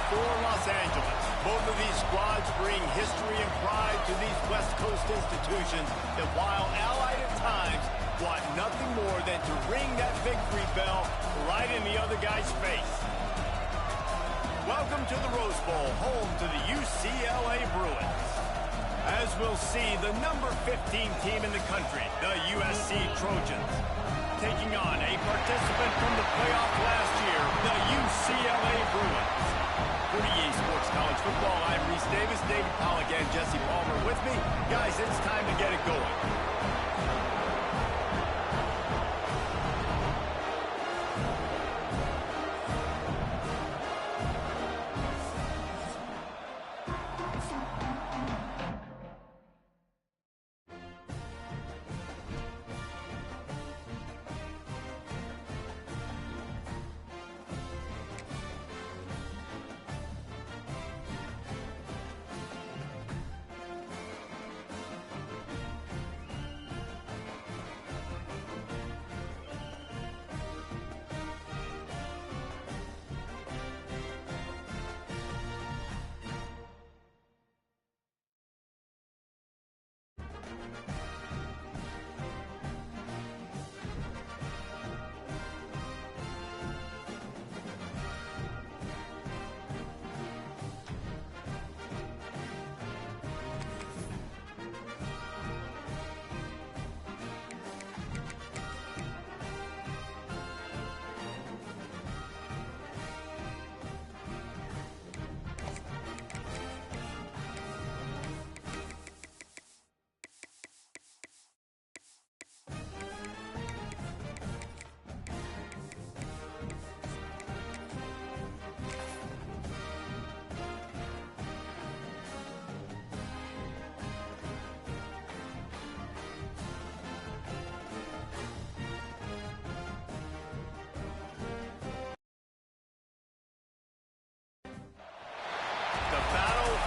for Los Angeles. Both of these squads bring history and pride to these West Coast institutions that, while allied at times, want nothing more than to ring that victory bell right in the other guy's face. Welcome to the Rose Bowl, home to the UCLA Bruins. As we'll see, the number 15 team in the country, the USC Trojans, taking on a participant from the playoff last year, the UCLA Bruins. For EA Sports College Football, I'm Reese Davis, David Pollack, and Jesse Palmer with me. Guys, it's time to get it going.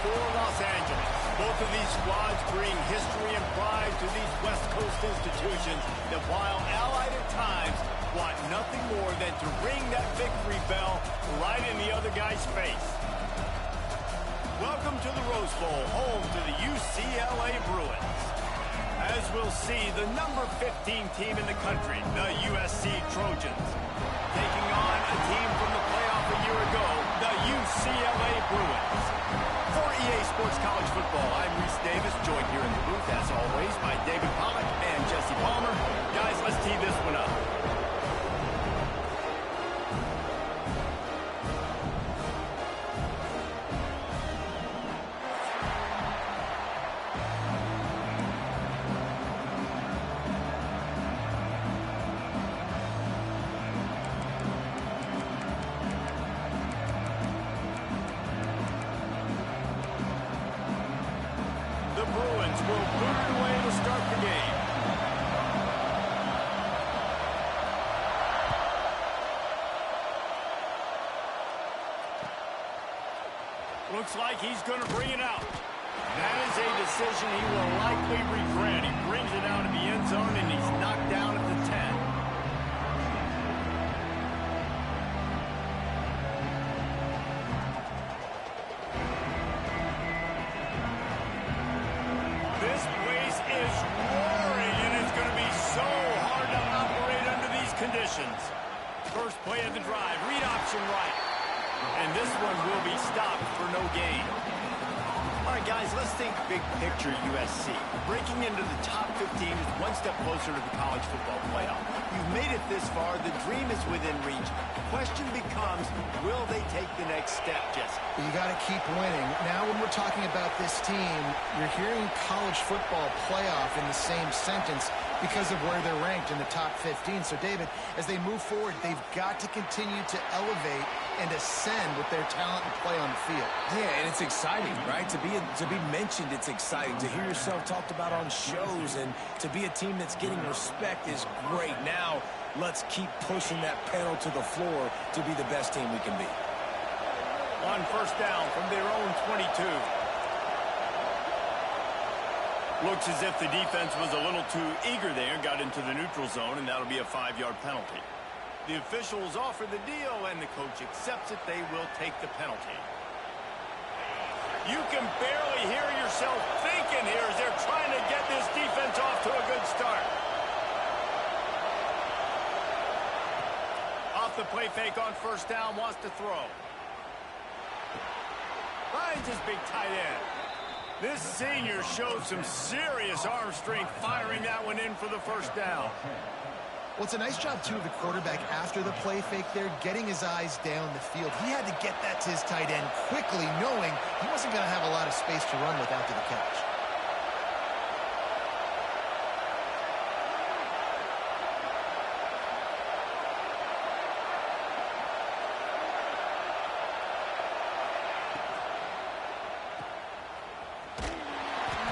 For Los Angeles. Both of these squads bring history and pride to these West Coast institutions that, while allied at times, want nothing more than to ring that victory bell right in the other guy's face. Welcome to the Rose Bowl, home to the UCLA Bruins. As we'll see, the number 15 team in the country, the USC Trojans, taking on a team from the playoff a year ago, the UCLA Bruins. For EA Sports College Football, I'm Reese Davis, joined here in the booth, as always, by David Pollack and Jesse Palmer. Guys, let's tee this one up. The Bruins will boot it away to start the game. Looks like he's going to bring it out. That is a decision he will likely regret. He brings it out of the end zone and he's knocked down at the 10. This place is roaring, and it's going to be so hard to operate under these conditions. First play of the drive, read option right. And this one will be stopped for no gain. All right, guys, let's think big picture USC. Breaking into the top 15 is one step closer to the college football playoff. You've made it this far. The dream is within reach. The question becomes, will they take the next step, Jesse? You got to keep winning. Now, when we're talking about this team, you're hearing college football playoff in the same sentence because of where they're ranked in the top 15. So, David, as they move forward, they've got to continue to elevate and ascend with their talent and play on the field. Yeah, and it's exciting, right? To be mentioned, it's exciting. To hear yourself talked about on shows and to be a team that's getting respect is great. Now, let's keep pushing that pedal to the floor to be the best team we can be. On first down from their own 22. Looks as if the defense was a little too eager there, got into the neutral zone, and that'll be a 5-yard penalty. The officials offer the deal, and the coach accepts it. They will take the penalty. You can barely hear yourself thinking here as they're trying to get this defense off to a good start. Off the play fake on first down, wants to throw. Finds his big tight end. This senior showed some serious arm strength firing that one in for the first down. Well, it's a nice job, too, of the quarterback after the play fake there, getting his eyes down the field. He had to get that to his tight end quickly, knowing he wasn't going to have a lot of space to run with after the catch.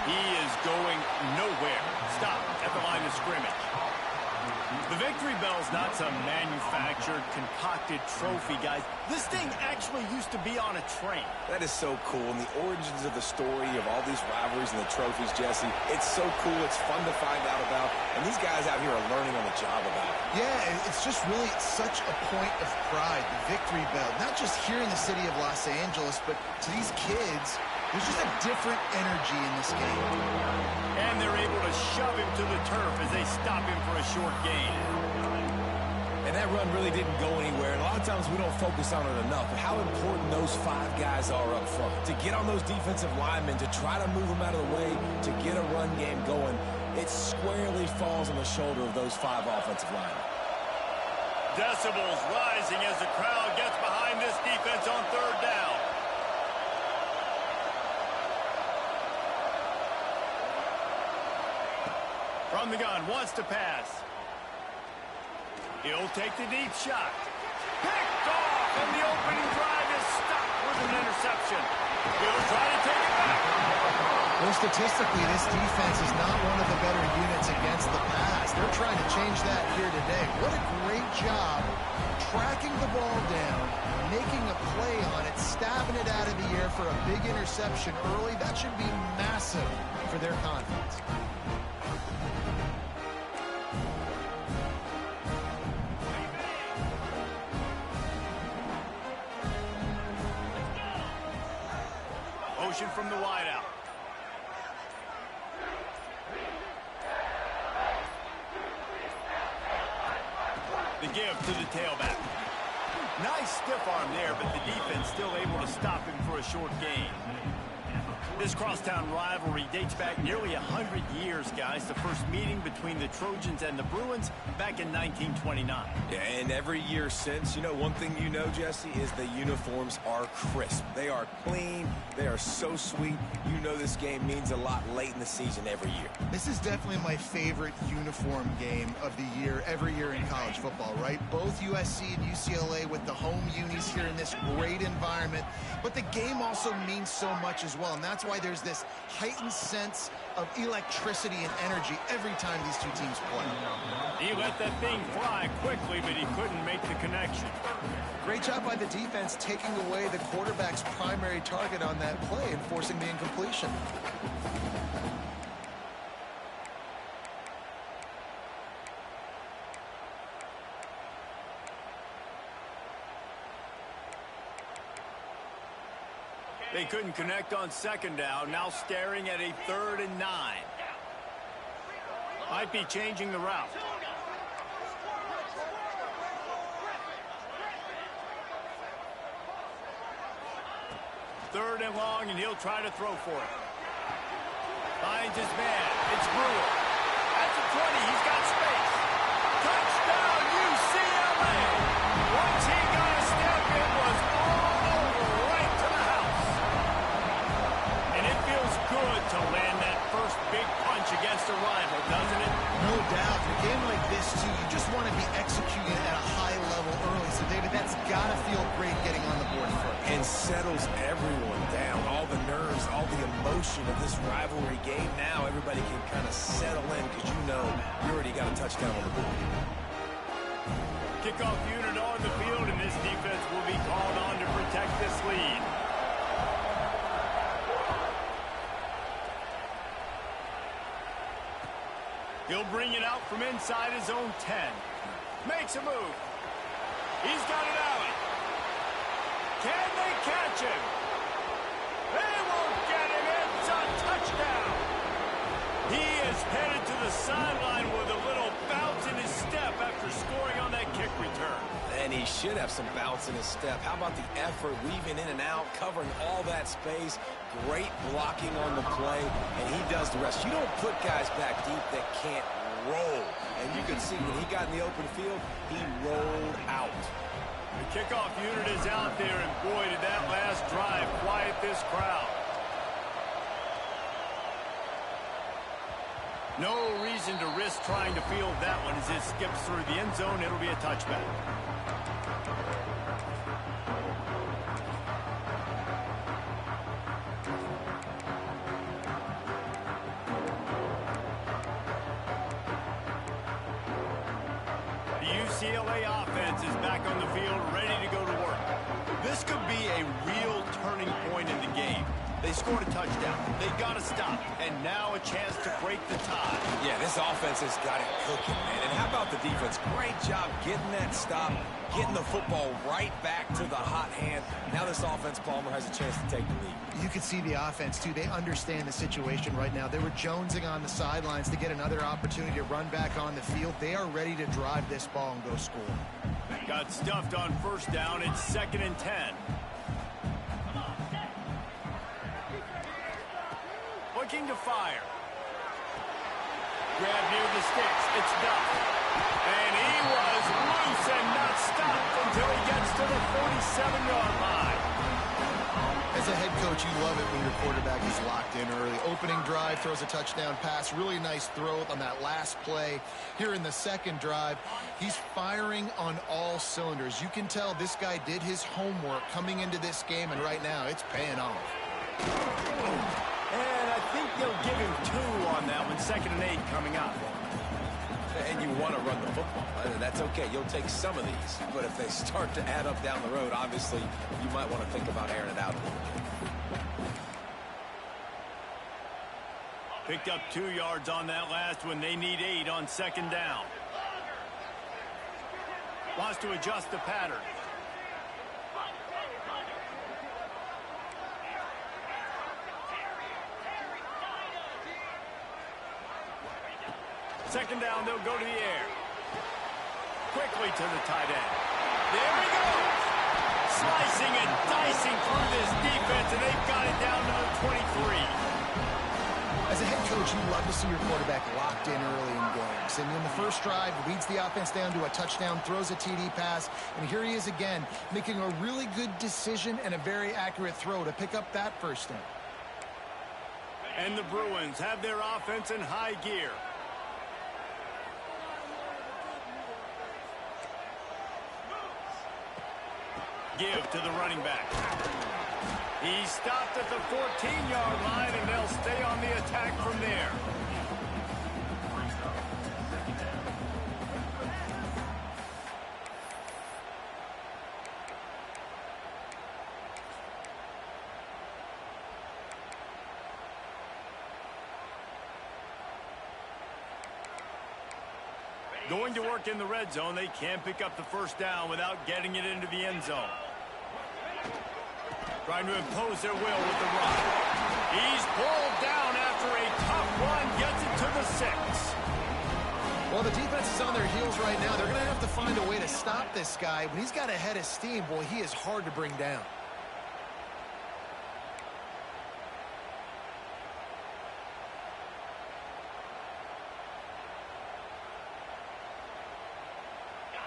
He is going nowhere. Stop at the line of scrimmage. The victory bell's not some manufactured, concocted trophy, guys. This thing actually used to be on a train. That is so cool, and the origins of the story of all these rivalries and the trophies, Jesse, it's so cool, it's fun to find out about, and these guys out here are learning on the job about it. Yeah, it's just really such a point of pride, the victory bell. Not just here in the city of Los Angeles, but to these kids, there's just a different energy in this game. And they're able to shove him to the turf as they stop him for a short gain. And that run really didn't go anywhere. And a lot of times we don't focus on it enough. But how important those 5 guys are up front. To get on those defensive linemen, to try to move them out of the way, to get a run game going, it squarely falls on the shoulder of those 5 offensive linemen. Decibels rising as the crowd gets behind this defense on third down. From the gun, wants to pass. He'll take the deep shot. Picked off, and the opening drive is stopped with an interception. He'll try to take it back. Well, statistically, this defense is not one of the better units against the pass. They're trying to change that here today. What a great job tracking the ball down, making a play on it, stabbing it out of the air for a big interception early. That should be massive for their confidence. Motion from the wideout. The give to the tailback. Nice stiff arm there, but the defense still able to stop him for a short gain. This crosstown rivalry dates back nearly 100 years, guys. The first meeting between the Trojans and the Bruins back in 1929. Yeah, and every year since, you know, one thing you know, Jesse, is the uniforms are crisp. They are clean. They are so sweet. You know this game means a lot late in the season every year. This is definitely my favorite uniform game of the year, every year in college football, right? Both USC and UCLA with the home unis here in this great environment. But the game also means so much as well, and that's why there's this heightened sense of electricity and energy every time these two teams play. He let that thing fly quickly, but he couldn't make the connection. Great job by the defense taking away the quarterback's primary target on that play and forcing the incompletion. They couldn't connect on second down, now staring at a 3rd and 9. Might be changing the route. Third and long, and he'll try to throw for it. Finds his man. It's Brewer. At the 20, he's got space. Touchdown, UCLA! Once he got a step, it was all over, right to the house. And it feels good to land that first big punch against a rival, doesn't it? No doubt. In a game like this, too, you just want to be executing at a high level early. So, David, that's got to feel great getting on the board first. And settles everyone down. All the nerves, all the emotion of this rivalry game. Now everybody can kind of settle in because you know you already got a touchdown on the board. Kickoff unit on the field, and this defense will be called on to protect this lead. He'll bring it out from inside his own 10. Makes a move. He's got it out. Can they catch him? They won't get him. It's a touchdown. He is headed to the sideline with a little bounce in his step after scoring on that kick return. And he should have some bounce in his step. How about the effort, weaving in and out, covering all that space, great blocking on the play, and he does the rest. You don't put guys back deep that can't roll. And you can see when he got in the open field, he rolled out. The kickoff unit is out there, and boy, did that last drive quiet this crowd. No reason to risk trying to field that one as it skips through the end zone. It'll be a touchback. The UCLA offense is back on the field, ready to go to work. This could be a real turning point in the game. They scored a touchdown. They got to stop. And now a chance to break the tie. Yeah, this offense has got it cooking, man. And how about the defense? Great job getting that stop, getting the football right back to the hot hand. Now this offense, Palmer, has a chance to take the lead. You can see the offense, too. They understand the situation right now. They were jonesing on the sidelines to get another opportunity to run back on the field. They are ready to drive this ball and go score. Got stuffed on first down. It's 2nd and 10. Looking to fire. Grab near the sticks. It's Duff. And he was loose and not stopped until he gets to the 47-yard line. As a head coach, you love it when your quarterback is locked in early. Opening drive, throws a touchdown pass. Really nice throw on that last play. Here in the second drive, he's firing on all cylinders. You can tell this guy did his homework coming into this game, and right now it's paying off. And I think they'll give him 2 on that one. 2nd and 8 coming up. And you want to run the football. That's okay. You'll take some of these. But if they start to add up down the road, obviously, you might want to think about airing it out a little bit. Picked up 2 yards on that last one. They need 8 on 2nd down. Wants to adjust the pattern. Second down, they'll go to the air. Quickly to the tight end. There he goes. Slicing and dicing through this defense, and they've got it down to the 23. As a head coach, you love to see your quarterback locked in early in games. And in the first drive, leads the offense down to a touchdown, throws a TD pass, and here he is again, making a really good decision and a very accurate throw to pick up that first down. And the Bruins have their offense in high gear. Give to the running back. He stopped at the 14-yard line, and they'll stay on the attack from there. Going to work in the red zone. They can't pick up the first down without getting it into the end zone. Trying to impose their will with the run. He's pulled down after a tough run. Gets it to the 6. Well, the defense is on their heels right now. They're going to have to find a way to stop this guy. When he's got a head of steam, boy, he is hard to bring down.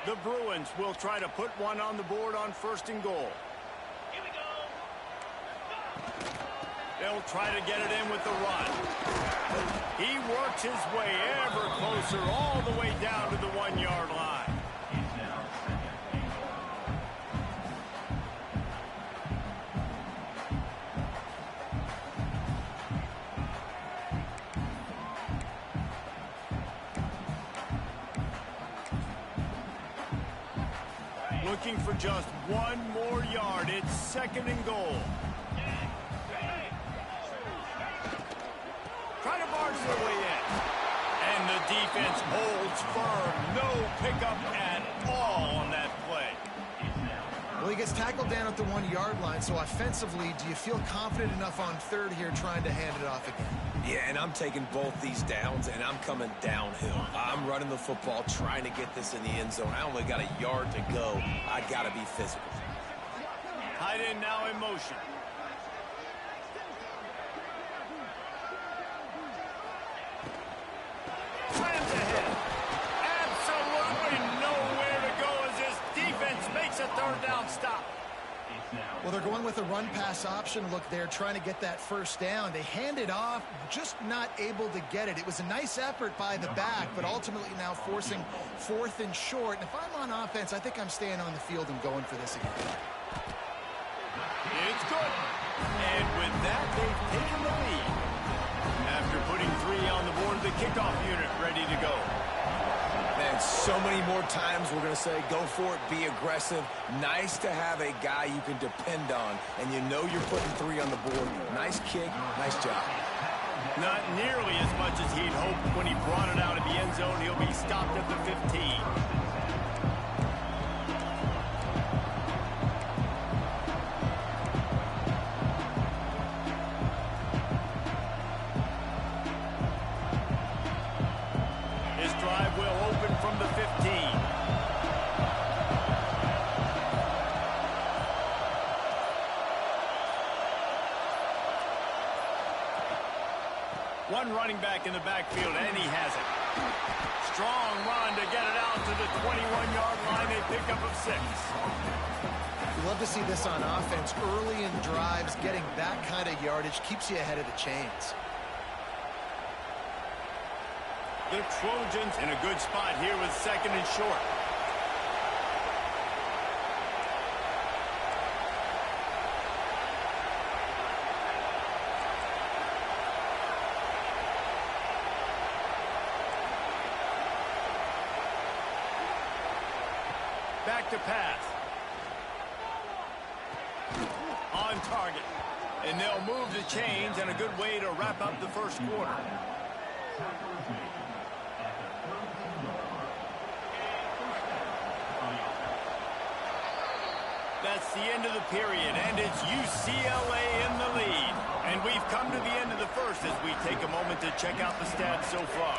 The Bruins will try to put one on the board on 1st and goal. They'll try to get it in with the run. He works his way ever closer all the way down to the 1-yard line. Looking for just 1 more yard. It's 2nd and goal. Try to barge their way in. And the defense holds firm. No pickup at all on that play. Well, you gets tackled down at the 1-yard line, so offensively, do you feel confident enough on third here trying to hand it off again? Yeah, and I'm taking both these downs, and I'm coming downhill. I'm running the football, trying to get this in the end zone. I only got a yard to go. I got to be physical. Tight end now in motion. Slams ahead. Absolutely nowhere to go as this defense makes a third down stop. Well, they're going with a run-pass option. Look, they're trying to get that first down. They hand it off, just not able to get it. It was a nice effort by the back, but ultimately now forcing 4th and short. And if I'm on offense, I think I'm staying on the field and going for this again. It's good. And with that, they've taken the lead. After putting 3 on the board, the kickoff unit ready to go. Man, so many more times we're going to say, go for it, be aggressive. Nice to have a guy you can depend on, and you know you're putting 3 on the board. Nice kick, nice job. Not nearly as much as he'd hoped when he brought it out of the end zone. He'll be stopped at the 15. From the 15. One running back in the backfield, and he has it. Strong run to get it out to the 21-yard line. They pick up of 6. You love to see this on offense. Early in drives, getting that kind of yardage keeps you ahead of the chains. The Trojans in a good spot here with 2nd and short. Back to pass. On target. And they'll move the chains, and a good way to wrap up the first quarter. That's the end of the period, and it's UCLA in the lead. And we've come to the end of the first as we take a moment to check out the stats so far.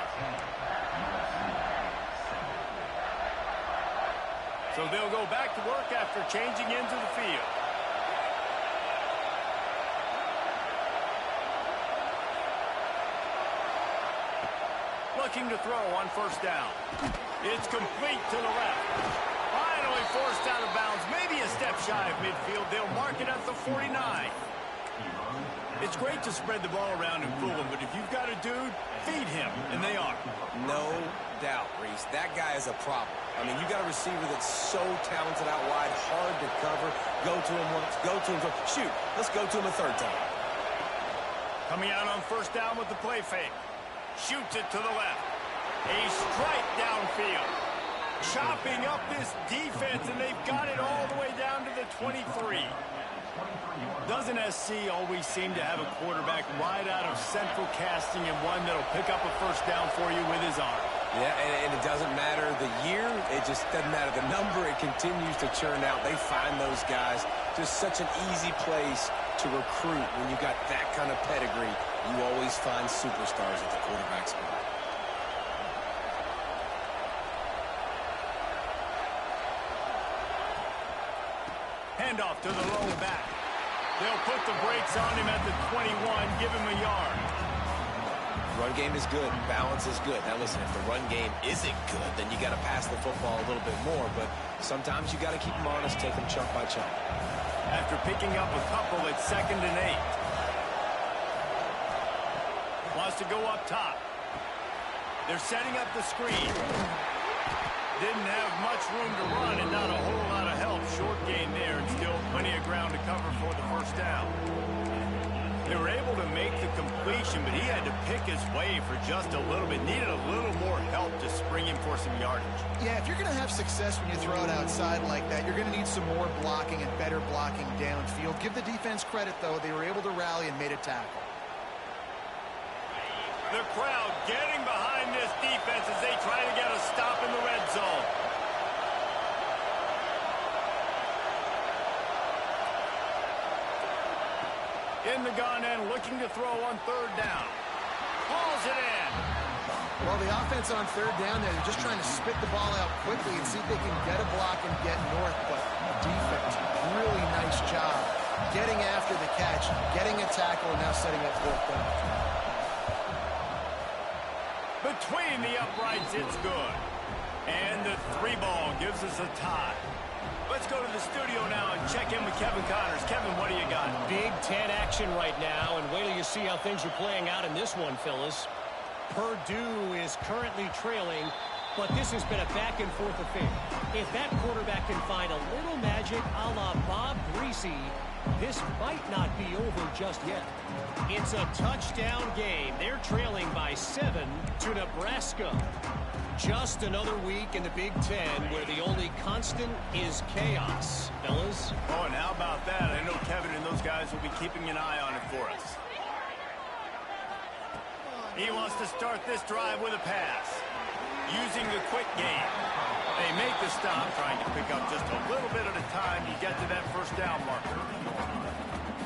So they'll go back to work after changing into the field. Looking to throw on first down. It's complete to the left. Finally forced out of bounds, maybe a step shy of midfield. They'll mark it at the 49. It's great to spread the ball around and fool him, but if you've got a dude, feed him, and they are. No doubt, Reese. That guy is a problem. I mean, you got a receiver that's so talented out wide, hard to cover. Go to him once, go to him twice. Shoot, let's go to him a 3rd time. Coming out on first down with the play fake. Shoots it to the left. A strike downfield. Chopping up this defense, and they've got it all the way down to the 23. Doesn't SC always seem to have a quarterback right out of central casting and one that'll pick up a first down for you with his arm? Yeah, and it doesn't matter the year. It just doesn't matter the number. It continues to churn out. They find those guys. Just such an easy place to recruit when you got that kind of pedigree. You always find superstars at the quarterback spot. Handoff to the low back. They'll put the brakes on him at the 21, give him a yard. Run game is good. Balance is good. Now, listen, if the run game isn't good, then you got to pass the football a little bit more. But sometimes you got to keep them honest, take them chunk by chunk. After picking up a couple at 2nd and 8. Wants to go up top. They're setting up the screen. Didn't have much room to run and not a whole lot of help. Short gain there and still plenty of ground to cover for the first down. They were able to make the completion, but he had to pick his way for just a little bit. Needed a little more help to spring him for some yardage. Yeah, if you're going to have success when you throw it outside like that, you're going to need some more blocking and better blocking downfield. Give the defense credit, though. They were able to rally and made a tackle. The crowd getting behind this defense as they try to get a stop in the red zone. In the gun and looking to throw on third down. Hauls it in. Well, the offense on third down there, they're just trying to spit the ball out quickly and see if they can get a block and get north. But defense, really nice job getting after the catch, getting a tackle, and now setting up fourth down. Between the uprights, it's good. And the 3-ball gives us a tie. Let's go to the studio now and check in with Kevin Connors. Kevin, what do you got? Big 10 action right now, and wait till you see how things are playing out in this one, fellas. Purdue is currently trailing, but this has been a back-and-forth affair. If that quarterback can find a little magic a la Bob Greasy, this might not be over just yet. It's a touchdown game. They're trailing by 7 to Nebraska. Just another week in the Big Ten where the only constant is chaos, fellas. Oh, and how about that? I know Kevin and those guys will be keeping an eye on it for us. He wants to start this drive with a pass. Using the quick game. They make the stop, trying to pick up just a little bit at a time to get to that first down marker.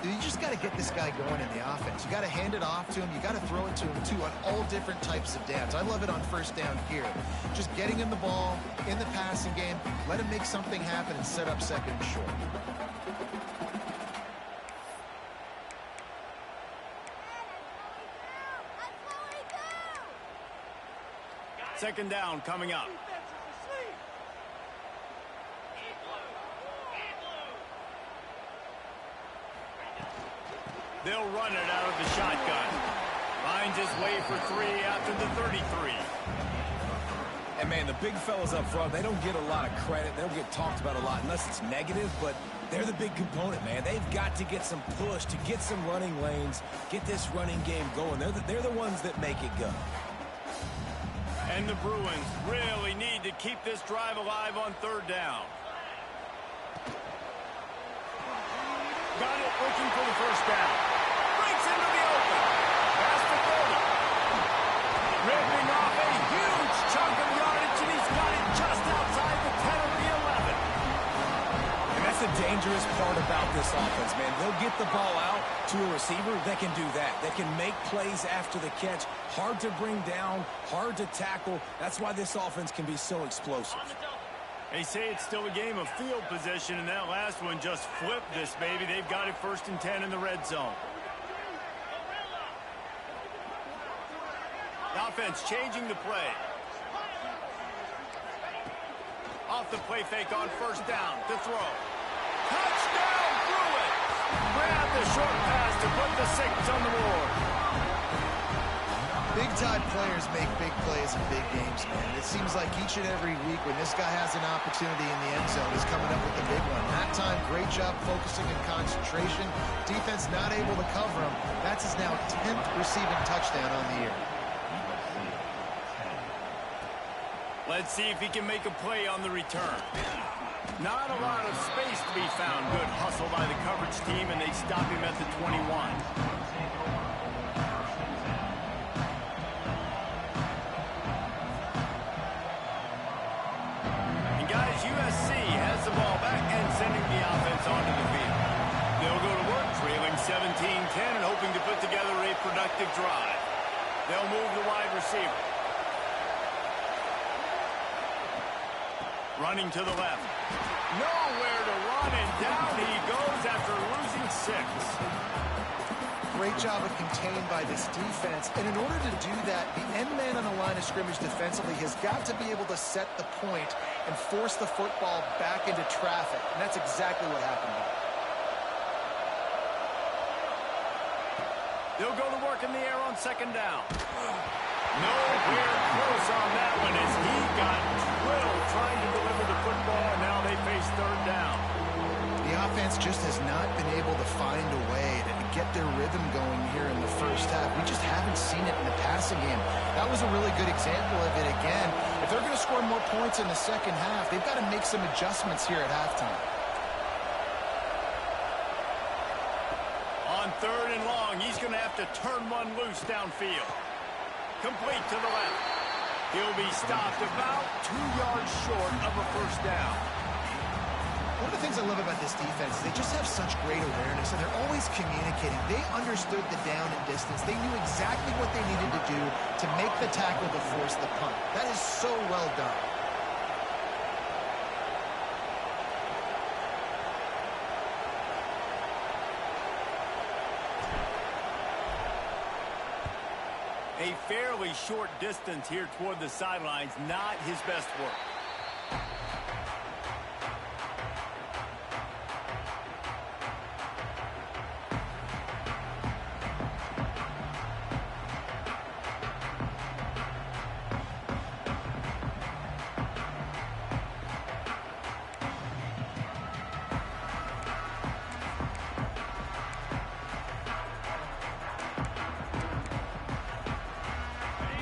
You just got to get this guy going in the offense. You got to hand it off to him. You got to throw it to him, too, on all different types of downs. I love it on first down here. Just getting him the ball in the passing game, let him make something happen and set up second and short. Second down coming up. They'll run it out of the shotgun. Finds his way for 3 after the 33. And, man, the big fellas up front, they don't get a lot of credit. They don't get talked about a lot unless it's negative, but they're the big component, man. They've got to get some push, to get some running lanes, get this running game going. They're the ones that make it go. And the Bruins really need to keep this drive alive on third down. Got it, looking for the first down. Breaks into the open. Pass to Cody. Ripping off a huge chunk of yardage, and he's got it just outside the 10 of the 11. And that's the dangerous part about this offense, man. They'll get the ball out to a receiver. They can do that. They can make plays after the catch. Hard to bring down, hard to tackle. That's why this offense can be so explosive. They say it's still a game of field position, and that last one just flipped this baby. They've got it first and 10 in the red zone. The offense changing the play. Off the play fake on first down to throw. Touchdown, threw it. Grab the short pass to put the 6 on the board. Big-time players make big plays in big games, man. It seems like each and every week when this guy has an opportunity in the end zone, he's coming up with a big one. That time, great job focusing and concentration. Defense not able to cover him. That's his now 10th receiving touchdown on the year. Let's see if he can make a play on the return. Not a lot of space to be found. Good hustle by the coverage team, and they stop him at the 21. USC has the ball back and sending the offense onto the field. They'll go to work, trailing 17-10 and hoping to put together a productive drive. They'll move the wide receiver. Running to the left. Nowhere to run, and down he goes after losing 6. Great job of contained by this defense. And in order to do that, the end man on the line of scrimmage defensively has got to be able to set the point and force the football back into traffic. And that's exactly what happened here. They'll go to work in the air on second down. Nowhere close on that one as he got drilled trying to deliver the football, and now they face third down. The offense just has not been able to find a way to get their rhythm going here in the first half. We just haven't seen it in the passing game. That was a really good example of it again. If they're going to score more points in the second half, they've got to make some adjustments here at halftime. On third and long, he's going to have to turn one loose downfield. Complete to the left. He'll be stopped about 2 yards short of a first down. One of the things things I love about this defense is they just have such great awareness, and they're always communicating. They understood the down and distance. They knew exactly what they needed to do to make the tackle to force the punt. That is so well done. A fairly short distance here toward the sidelines, not his best work.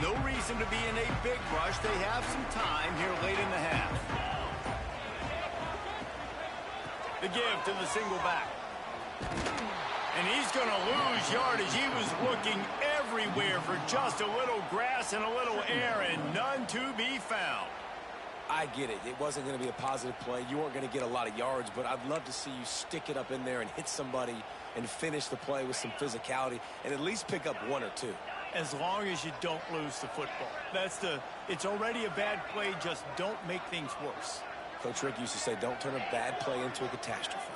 No reason to be in a big rush. They have some time here late in the half. The give to the single back. And he's going to lose yardage. He was looking everywhere for just a little grass and a little air, and none to be found. I get it. It wasn't going to be a positive play. You weren't going to get a lot of yards, but I'd love to see you stick it up in there and hit somebody and finish the play with some physicality and at least pick up one or two. As long as you don't lose the football. It's already a bad play, just don't make things worse. Coach Rick used to say, don't turn a bad play into a catastrophe.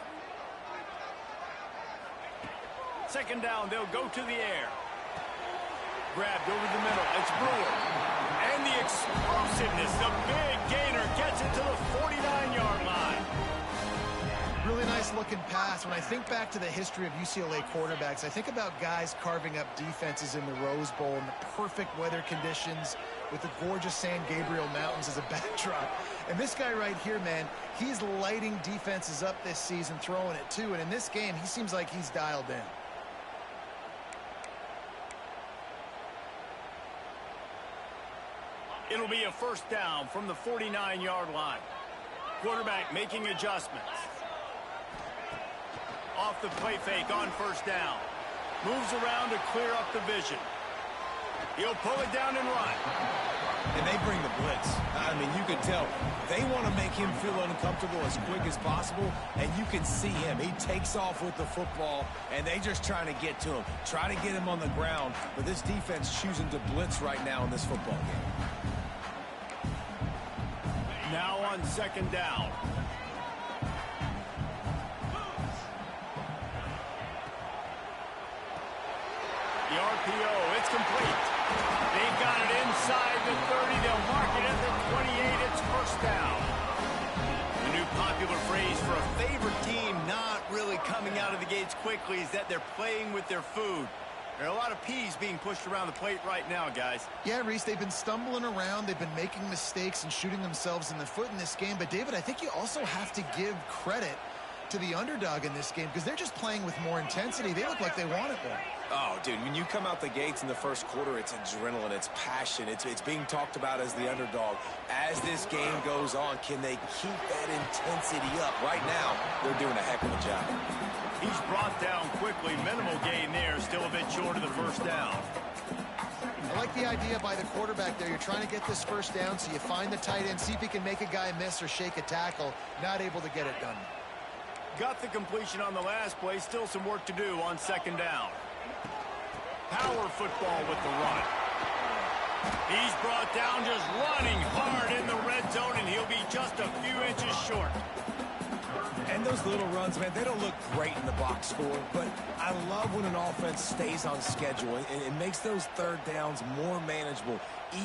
Second down, they'll go to the air. Grabbed over the middle, it's Brewer. And the explosiveness, the big gainer gets it to the 49-yard line. Really nice looking pass. When I think back to the history of UCLA quarterbacks, I think about guys carving up defenses in the Rose Bowl in the perfect weather conditions with the gorgeous San Gabriel Mountains as a backdrop. And this guy right here, man, he's lighting defenses up this season, throwing it too. And in this game, he seems like he's dialed in. It'll be a first down from the 49-yard line. Quarterback making adjustments. Off the play fake on first down. Moves around to clear up the vision. He'll pull it down and run. And they bring the blitz. I mean, you can tell they want to make him feel uncomfortable as quick as possible, and you can see him. He takes off with the football, and they just trying to get to him, try to get him on the ground. But this defense choosing to blitz right now in this football game. Now on second down. The RPO, it's complete. They've got it inside the 30. They'll mark it at the 28. It's first down. The new popular phrase for a favorite team not really coming out of the gates quickly is that they're playing with their food. There are a lot of peas being pushed around the plate right now, guys. Yeah, Reese, they've been stumbling around. They've been making mistakes and shooting themselves in the foot in this game. But, David, I think you also have to give credit to the underdog in this game because they're just playing with more intensity. They look like they want it more. Oh, dude, when you come out the gates in the first quarter, it's adrenaline, it's passion, it's being talked about as the underdog. As this game goes on, can they keep that intensity up? Right now, they're doing a heck of a job. He's brought down quickly. Minimal gain there, still a bit short of the first down. I like the idea by the quarterback there. You're trying to get this first down, so you find the tight end, see if he can make a guy miss or shake a tackle. Not able to get it done. Got the completion on the last play. Still some work to do on second down. Power football with the run. He's brought down just running hard in the red zone, and he'll be just a few inches short. And those little runs, man, they don't look great in the box score, but I love when an offense stays on schedule and it makes those third downs more manageable,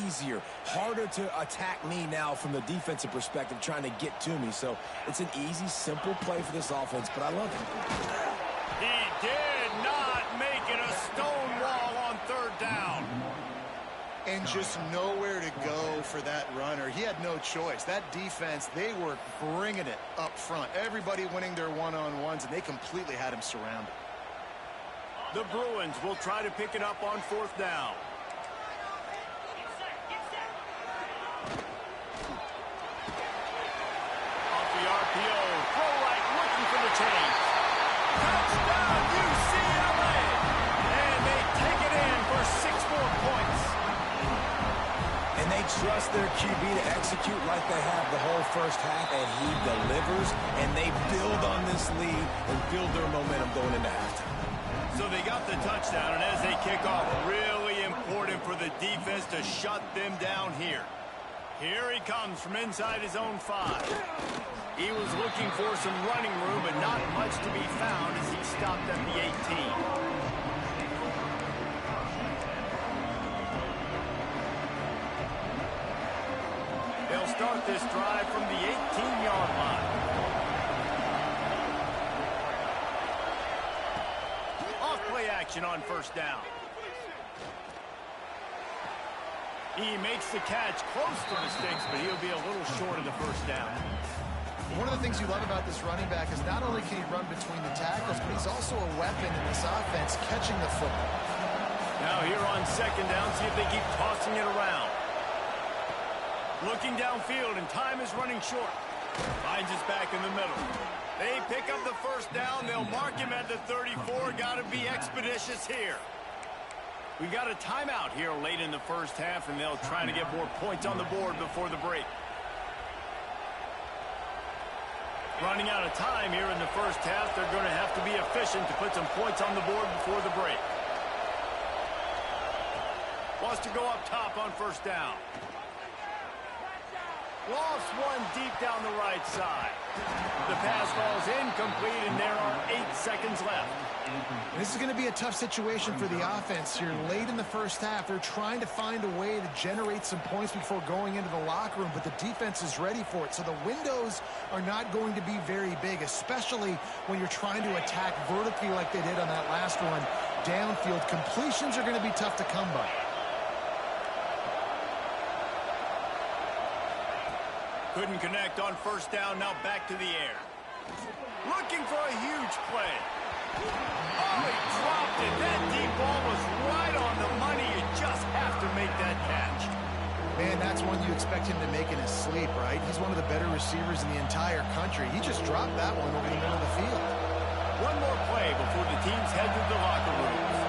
easier, harder to attack me now from the defensive perspective trying to get to me. So it's an easy, simple play for this offense, but I love it. He did not make it a stone wall on third down. And just nowhere to go for that runner. He had no choice. That defense, they were bringing it up front. Everybody winning their one-on-ones, and they completely had him surrounded. The Bruins will try to pick it up on fourth down. Off the RPO, throw right, looking for the change. Touchdown, UCLA! And they take it in for 6 more points. And they trust their QB to execute like they have the whole first half, and he delivers, and they build lead and build their momentum going into halftime. So they got the touchdown, and as they kick off, really important for the defense to shut them down here. Here he comes from inside his own 5. He was looking for some running room, but not much to be found as he stopped at the 18. They'll start this drive from the 18-yard line. Off-play action on first down. He makes the catch close to the sticks, but he'll be a little short of the first down. One of the things you love about this running back is not only can he run between the tackles, but he's also a weapon in this offense, catching the football. Now here on second down, see if they keep tossing it around. Looking downfield, and time is running short. Finds us back in the middle. They pick up the first down. They'll mark him at the 34. Got to be expeditious here. We got a timeout here late in the first half, and they'll try to get more points on the board before the break. Running out of time here in the first half. They're going to have to be efficient to put some points on the board before the break. Wants to go up top on first down. Lost one deep down the right side. The pass falls incomplete, and there are 8 seconds left. This is going to be a tough situation for the offense here. Late in the first half, they're trying to find a way to generate some points before going into the locker room, but the defense is ready for it. So the windows are not going to be very big, especially when you're trying to attack vertically like they did on that last one. Downfield completions are going to be tough to come by. Couldn't connect on first down, now back to the air. Looking for a huge play. Oh, he dropped it. That deep ball was right on the money. You just have to make that catch. Man, that's one you expect him to make in his sleep, right? He's one of the better receivers in the entire country. He just dropped that one over the middle of the field. One more play before the teams head to the locker rooms.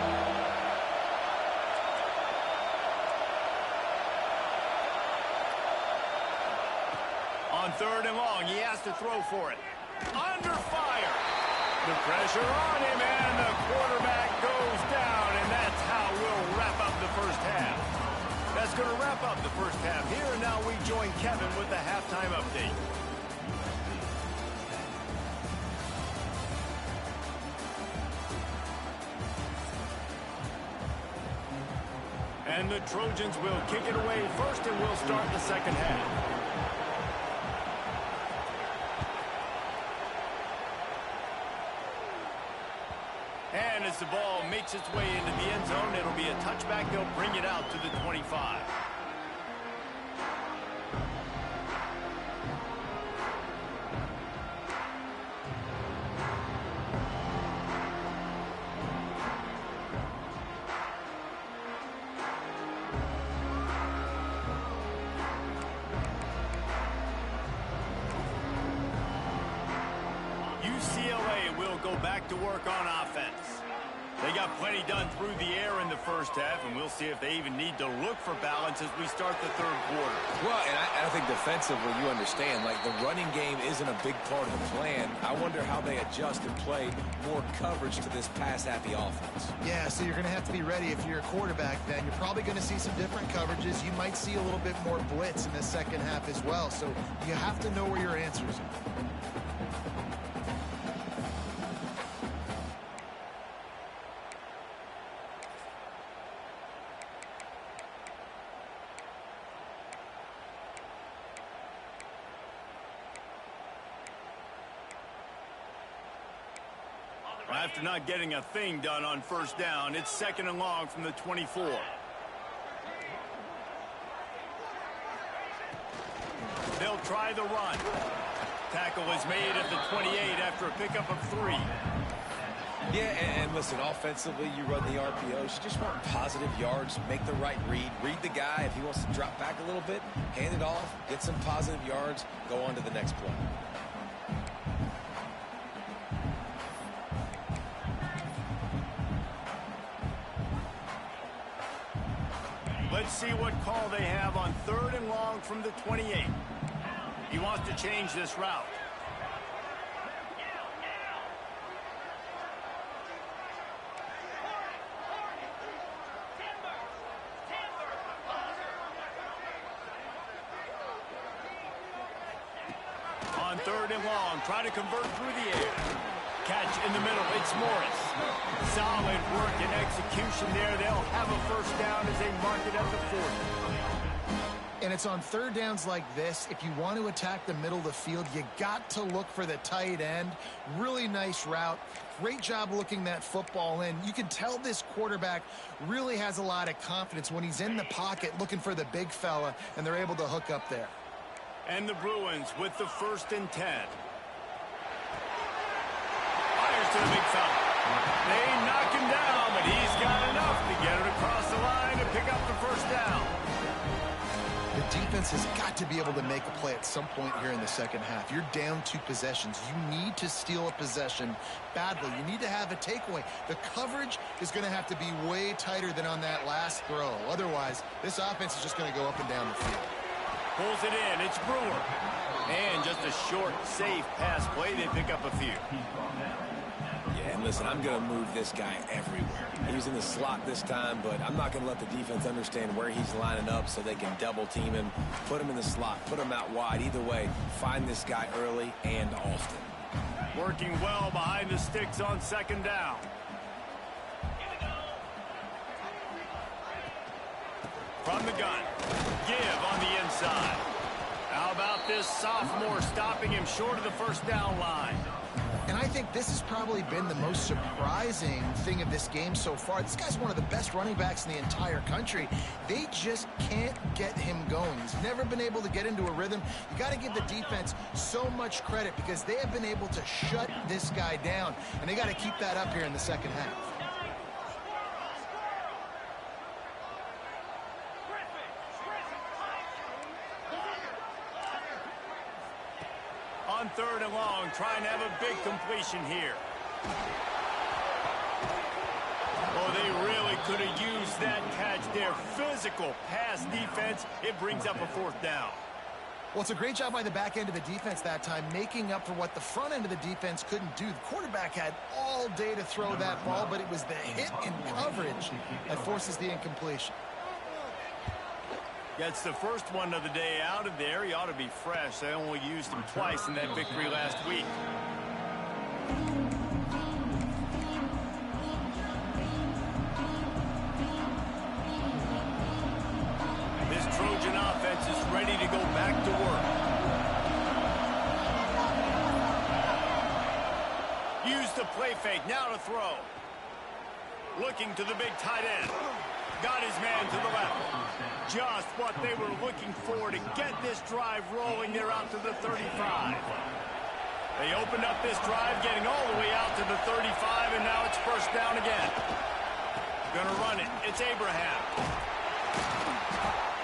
On third and long, he has to throw for it. Under fire. The pressure on him, and the quarterback goes down, and that's how we'll wrap up the first half. That's going to wrap up the first half here, and now we join Kevin with the halftime update. And the Trojans will kick it away first, and we'll start the second half. And as the ball makes its way into the end zone, it'll be a touchback. They'll bring it out to the 25. UCLA will go back to work on offense. They got plenty done through the air in the first half, and we'll see if they even need to look for balance as we start the third quarter. Well, and I think defensively, you understand, like the running game isn't a big part of the plan. I wonder how they adjust and play more coverage to this pass-happy offense. Yeah, so you're going to have to be ready if you're a quarterback then. You're probably going to see some different coverages. You might see a little bit more blitz in the second half as well. So you have to know where your answers are. After not getting a thing done on first down, it's second and long from the 24. They'll try the run. Tackle is made at the 28 after a pickup of 3. Yeah, and listen, offensively, you run the RPOs. You just want positive yards, make the right read. Read the guy. If he wants to drop back a little bit, hand it off, get some positive yards, go on to the next play. Let's see what call they have on third and long from the 28. He wants to change this route. third and long. Try to convert through the air. Catch in the middle. It's Morris. Solid work and execution there. They'll have a first down as they mark it at the 40. And it's on third downs like this. If you want to attack the middle of the field, you got to look for the tight end. Really nice route. Great job looking that football in. You can tell this quarterback really has a lot of confidence when he's in the pocket looking for the big fella, and they're able to hook up there. And the Bruins with the 1st and 10. Fires to the big fella. They knock him down, but he's got enough to get it across the line to pick up the first down. The defense has got to be able to make a play at some point here in the second half. You're down 2 possessions. You need to steal a possession badly. You need to have a takeaway. The coverage is going to have to be way tighter than on that last throw. Otherwise, this offense is just going to go up and down the field. Pulls it in. It's Brewer. And just a short, safe pass play. They pick up a few. Yeah, and listen, I'm going to move this guy everywhere. He was in the slot this time, but I'm not going to let the defense understand where he's lining up so they can double team him, put him in the slot, put him out wide. Either way, find this guy early and often. Working well behind the sticks on 2nd down. From the gun. Give on the inside. How about this sophomore stopping him short of the first down line? And I think this has probably been the most surprising thing of this game so far. This guy's one of the best running backs in the entire country. They just can't get him going. He's never been able to get into a rhythm. You got to give the defense so much credit because they have been able to shut this guy down. And they got to keep that up here in the second half. On 3rd and long, trying to have a big completion here. Oh, they really could have used that catch there. Physical pass defense. It brings up a 4th down. Well, it's a great job by the back end of the defense that time, making up for what the front end of the defense couldn't do. The quarterback had all day to throw that ball, but it was the hit and coverage that forces the incompletion. Gets the first one of the day out of there. He ought to be fresh. They only used him twice in that victory last week. This Trojan offense is ready to go back to work. Use the play fake. Now to throw. Looking to the big tight end. Got his man to the left. Just what they were looking for to get this drive rolling. They're out to the 35. They opened up this drive, getting all the way out to the 35, and now it's first down again. Gonna run it. It's Abraham.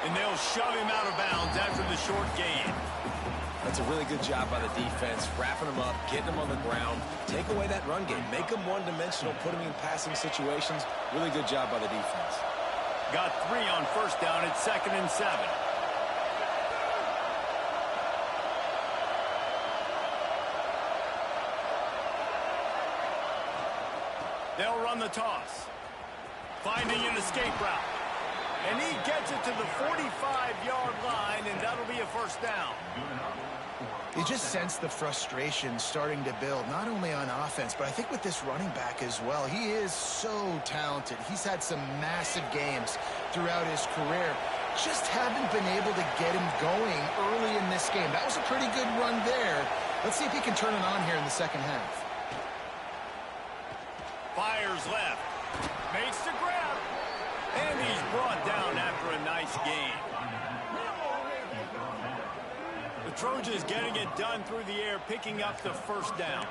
And they'll shove him out of bounds after the short gain. That's a really good job by the defense, wrapping them up, getting them on the ground. Take away that run game. Make them one-dimensional, put them in passing situations. Really good job by the defense. Got 3 on first down. It's 2nd and 7. They'll run the toss. Finding an escape route. And he gets it to the 45-yard line, and that'll be a first down. You just sense the frustration starting to build, not only on offense, but I think with this running back as well. He is so talented. He's had some massive games throughout his career. Just haven't been able to get him going early in this game. That was a pretty good run there. Let's see if he can turn it on here in the second half. Fires left. Makes the grab. And he's brought down after a nice gain. The Trojans getting it done through the air, picking up the first down.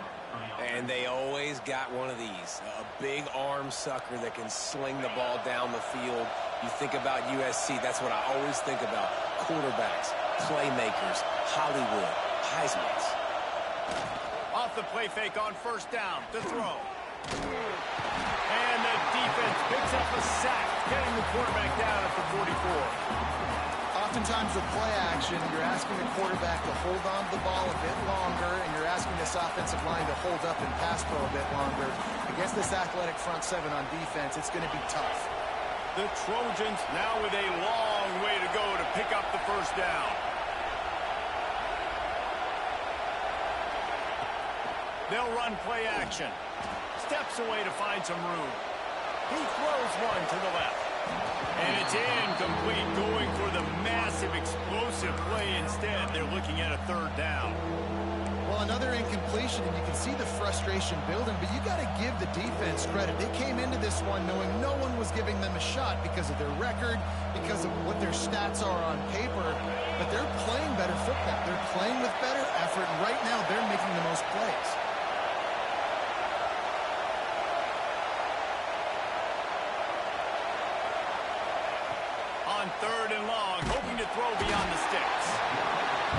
And they always got one of these, a big arm sucker that can sling the ball down the field. You think about USC, that's what I always think about. Quarterbacks, playmakers, Hollywood, Heisman's. Off the play fake on first down to throw. And the defense picks up a sack, getting the quarterback down at the 44. Oftentimes with play action, you're asking the quarterback to hold on to the ball a bit longer, and you're asking this offensive line to hold up and pass pro a bit longer. Against this athletic front seven on defense, it's going to be tough. The Trojans now with a long way to go to pick up the first down. They'll run play action. Steps away to find some room. He throws one to the left. And it's incomplete, going for the massive explosive play instead. They're looking at a third down. Well, another incompletion, and you can see the frustration building, but you got to give the defense credit. They came into this one knowing no one was giving them a shot because of their record, because of what their stats are on paper, but they're playing better football. They're playing with better effort, and right now they're making the most plays. On third and long, hoping to throw beyond the sticks.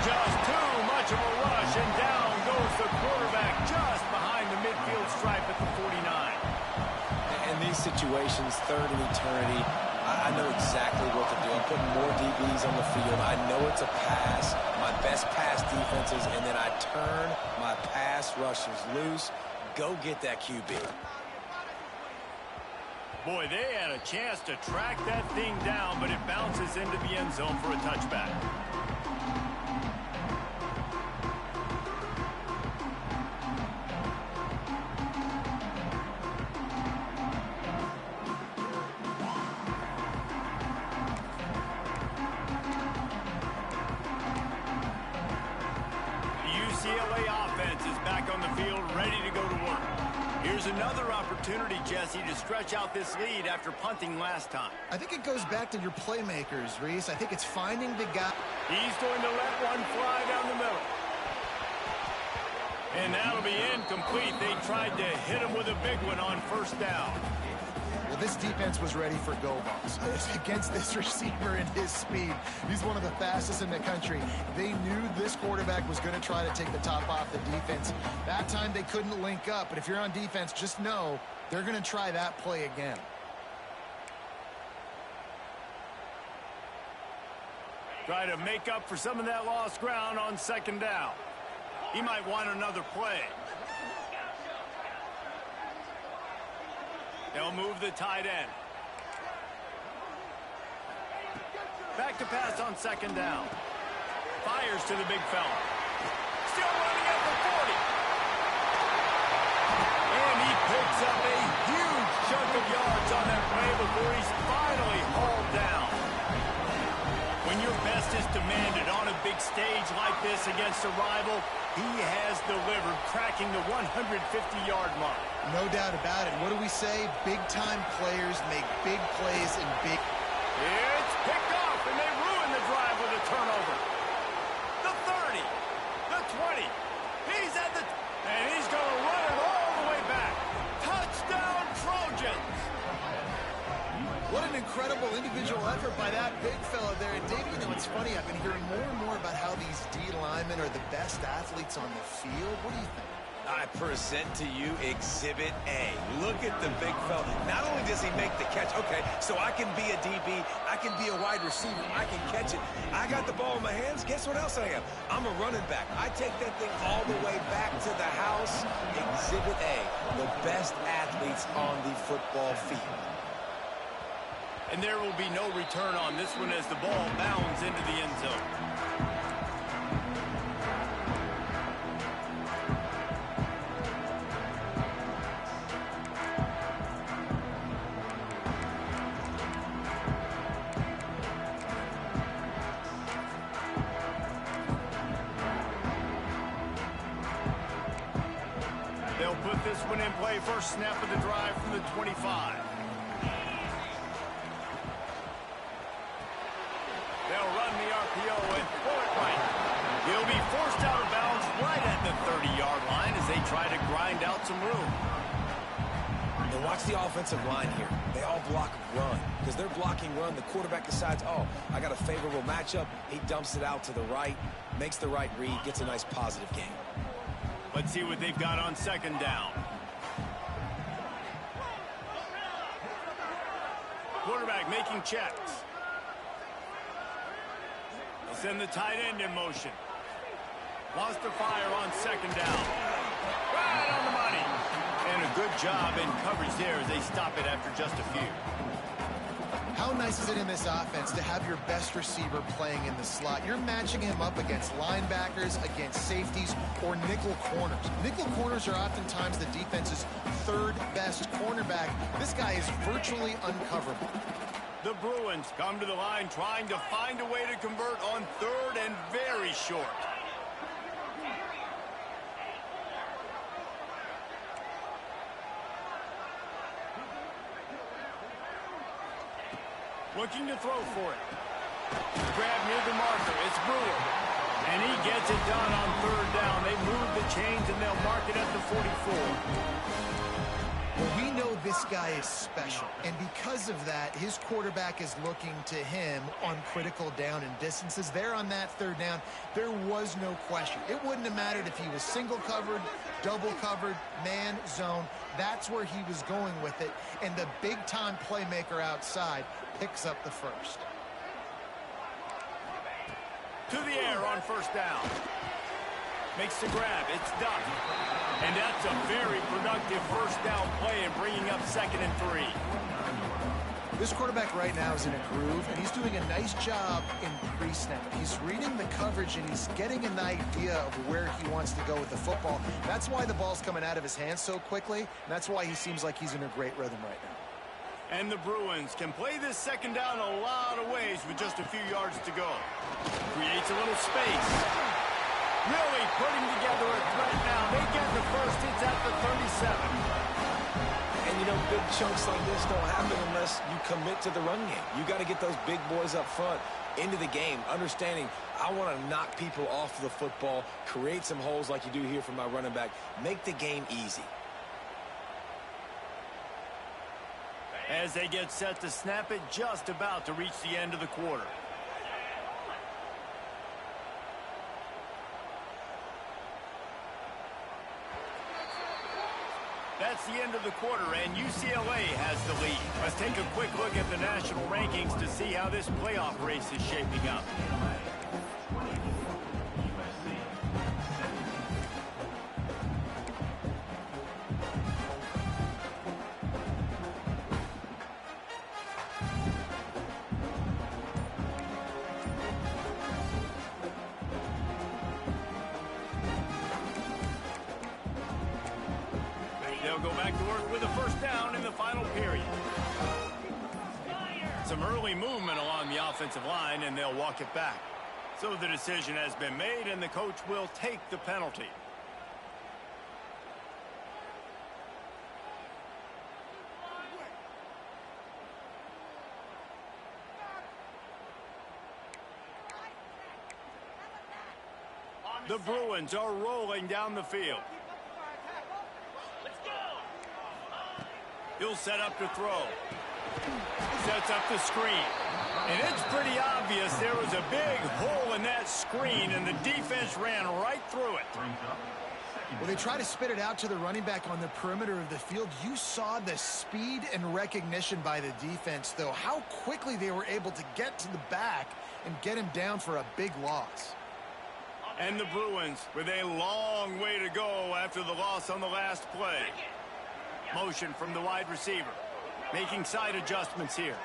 Just too much of a rush, and down goes the quarterback just behind the midfield stripe at the 49. In these situations, third and eternity, I know exactly what to do. I'm putting more DBs on the field. I know it's a pass, my best pass defenses, and then I turn my pass rushers loose. Go get that QB. Boy, they had a chance to track that thing down, but it bounces into the end zone for a touchback. The UCLA offense is back on the field, ready to go to work. Here's another opportunity, Jesse, to stretch out this lead after punting last time. I think it goes back to your playmakers, Reese. I think it's finding the guy. He's going to let one fly down the middle. And that'll be incomplete. They tried to hit him with a big one on first down. Well, this defense was ready for go balls against this receiver and his speed. He's one of the fastest in the country. They knew this quarterback was going to try to take the top off the defense. That time they couldn't link up, but if you're on defense, just know they're going to try that play again. Try to make up for some of that lost ground on second down. He might want another play. They'll move the tight end. Back to pass on second down. Fires to the big fella. Still running at the 40. And he picks up a huge chunk of yards on that play before he's finally hauled down. When your best is demanded on a big stage like this against a rival, he has delivered, cracking the 150-yard mark. No doubt about it. What do we say? Big-time players make big plays and big... It's picked off, and they ruin the drive with a turnover. The 30, the 20. He's at the... And he's going to run it all the way back. Touchdown, Trojans! What an incredible individual effort by that big fella there. And Davey, you know, it's funny, I've been hearing more and more about how these D linemen are the best athletes on the field. What do you think? I present to you Exhibit A. Look at the big fella. Not only does he make the catch, okay, so I can be a DB, I can be a wide receiver, I can catch it. I got the ball in my hands. Guess what else I am? I'm a running back. I take that thing all the way back to the house. Exhibit A, the best athletes on the football field. And there will be no return on this one as the ball bounds into the end zone. They'll put this one in play. First snap of the drive from the 25. They'll run the RPO and pull it right. He'll be forced out of bounds right at the 30-yard line as they try to grind out some room. And watch the offensive line here. They all block run. Because they're blocking run, the quarterback decides, oh, I got a favorable matchup. He dumps it out to the right, makes the right read, gets a nice positive gain. Let's see what they've got on second down. Quarterback making checks. They'll send the tight end in motion. Wants to fire on second down. Right on the money. And a good job in coverage there as they stop it after just a few. How nice is it in this offense to have your best receiver playing in the slot? You're matching him up against linebackers, against safeties, or nickel corners. Nickel corners are oftentimes the defense's third best cornerback. This guy is virtually uncoverable. The Bruins come to the line trying to find a way to convert on third and very short. Looking to throw for it. Grab near the marker. It's Brewer. And he gets it done on third down. They move the chains and they'll mark it at the 44. Well, we know this guy is special, and because of that, his quarterback is looking to him on critical down and distances. There on that third down, there was no question. It wouldn't have mattered if he was single covered, double covered, man, zone. That's where he was going with it, and the big-time playmaker outside picks up the first. To the air on first down. Makes the grab. It's done. And that's a very productive first down play and bringing up 2nd and 3. This quarterback right now is in a groove, and he's doing a nice job in pre-snap. He's reading the coverage, and he's getting an idea of where he wants to go with the football. That's why the ball's coming out of his hands so quickly, and that's why he seems like he's in a great rhythm right now. And the Bruins can play this second down a lot of ways with just a few yards to go. Creates a little space. Really putting together a threat now. They get the first. It's at the 37. And, you know, big chunks like this don't happen unless you commit to the run game. You got to get those big boys up front into the game, understanding I want to knock people off the football, create some holes like you do here for my running back, make the game easy. As they get set to snap it, just about to reach the end of the quarter. That's the end of the quarter, and UCLA has the lead. Let's take a quick look at the national rankings to see how this playoff race is shaping up. They'll go back to work with a first down in the final period. Some early movement along the offensive line, and they'll walk it back. So the decision has been made, and the coach will take the penalty. The Bruins are rolling down the field. He'll set up to throw. Sets up the screen. And it's pretty obvious there was a big hole in that screen, and the defense ran right through it. Well, they try to spit it out to the running back on the perimeter of the field. You saw the speed and recognition by the defense, though. How quickly they were able to get to the back and get him down for a big loss. And the Bruins with a long way to go after the loss on the last play. Motion from the wide receiver. Making side adjustments here.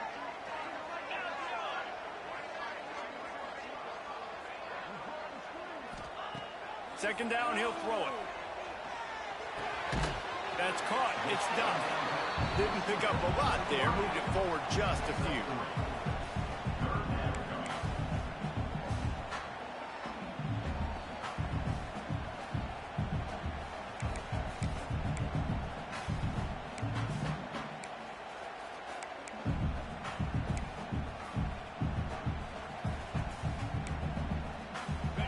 Second down, he'll throw it. That's caught. It's done. Didn't pick up a lot there. Moved it forward just a few.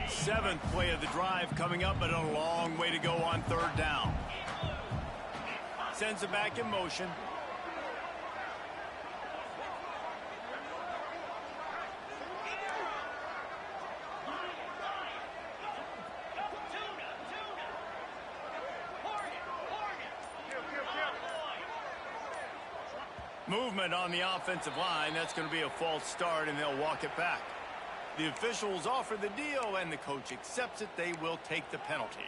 Seventh play of the drive coming up, but a long way to go on third down. Sends it back in motion. Movement on the offensive line. That's going to be a false start, and they'll walk it back. The officials offer the deal, and the coach accepts it. They will take the penalty.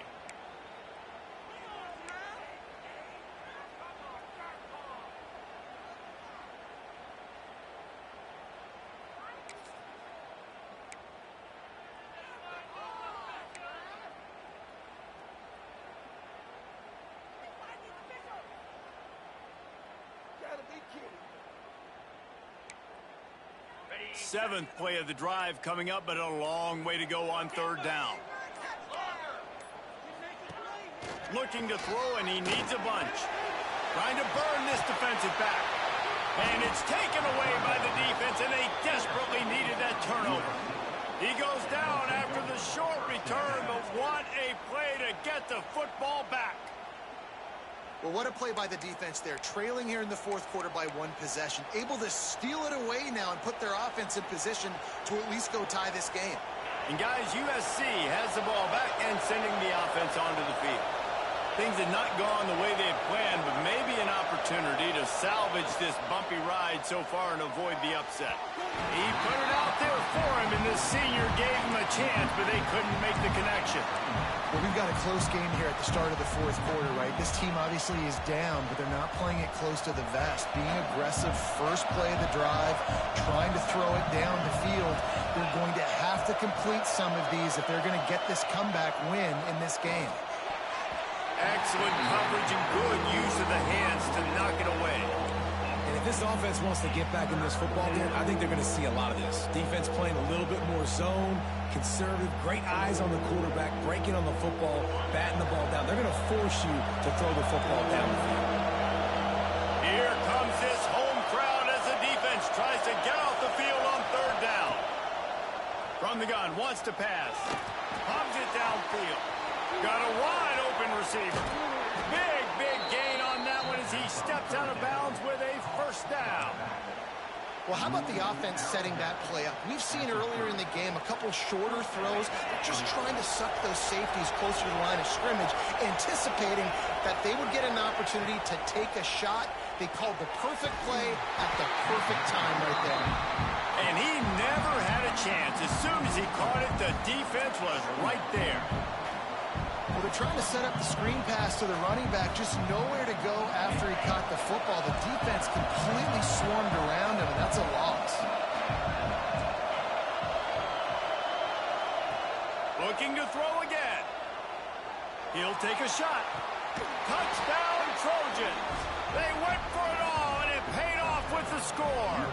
7th play of the drive coming up, but a long way to go on 3rd down. Looking to throw, and he needs a bunch. Trying to burn this defensive back. And it's taken away by the defense, and they desperately needed that turnover. He goes down after the short return, but what a play to get the football back. Well, what a play by the defense there. Trailing here in the 4th quarter by 1 possession. Able to steal it away now and put their offense in position to at least go tie this game. And guys, USC has the ball back and sending the offense onto the field. Things had not gone the way they had planned, but maybe an opportunity to salvage this bumpy ride so far and avoid the upset. He put it out there for him, and the senior gave him a chance, but they couldn't make the connection. Well, we've got a close game here at the start of the 4th quarter, right? This team obviously is down, but they're not playing it close to the vest. Being aggressive, first play of the drive, trying to throw it down the field. They're going to have to complete some of these if they're going to get this comeback win in this game. Excellent coverage and good use of the hands to knock it away. And if this offense wants to get back in this football game, I think they're going to see a lot of this. Defense playing a little bit more zone, conservative, great eyes on the quarterback, breaking on the football, batting the ball down. They're going to force you to throw the football down the field. Here comes this home crowd as the defense tries to get off the field on 3rd down. From the gun, wants to pass. Pumps it downfield. Got a wide open receiver. Big gain on that one as he steps out of bounds with a 1st down. Well, how about the offense setting that play up? We've seen earlier in the game a couple shorter throws, just trying to suck those safeties closer to the line of scrimmage, anticipating that they would get an opportunity to take a shot. They called the perfect play at the perfect time right there. And he never had a chance. As soon as he caught it, the defense was right there. Well, they're trying to set up the screen pass to the running back, just nowhere to go after he caught the football. The defense completely swarmed around him, and that's a loss. Looking to throw again. He'll take a shot. Touchdown, Trojans. They went for it all, and it paid off with the score.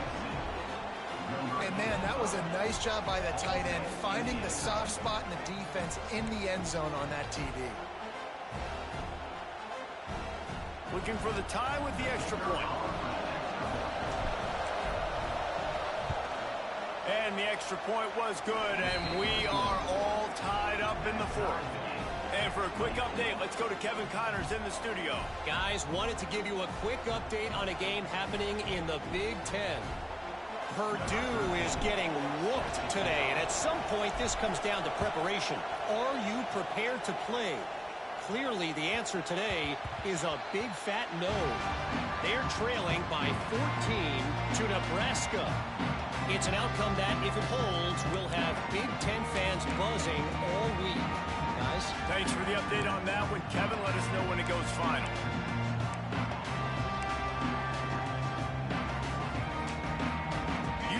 And, man, that was a nice job by the tight end, finding the soft spot in the defense in the end zone on that TD. Looking for the tie with the extra point. And the extra point was good, and we are all tied up in the 4th. And for a quick update, let's go to Kevin Connors in the studio. Guys, wanted to give you a quick update on a game happening in the Big Ten. Purdue is getting whooped today, and at some point this comes down to preparation. Are you prepared to play? Clearly the answer today is a big fat no. They're trailing by 14 to Nebraska. It's an outcome that, if it holds, will have Big Ten fans buzzing all week. Guys? Thanks for the update on that one, Kevin. Let us know when it goes final.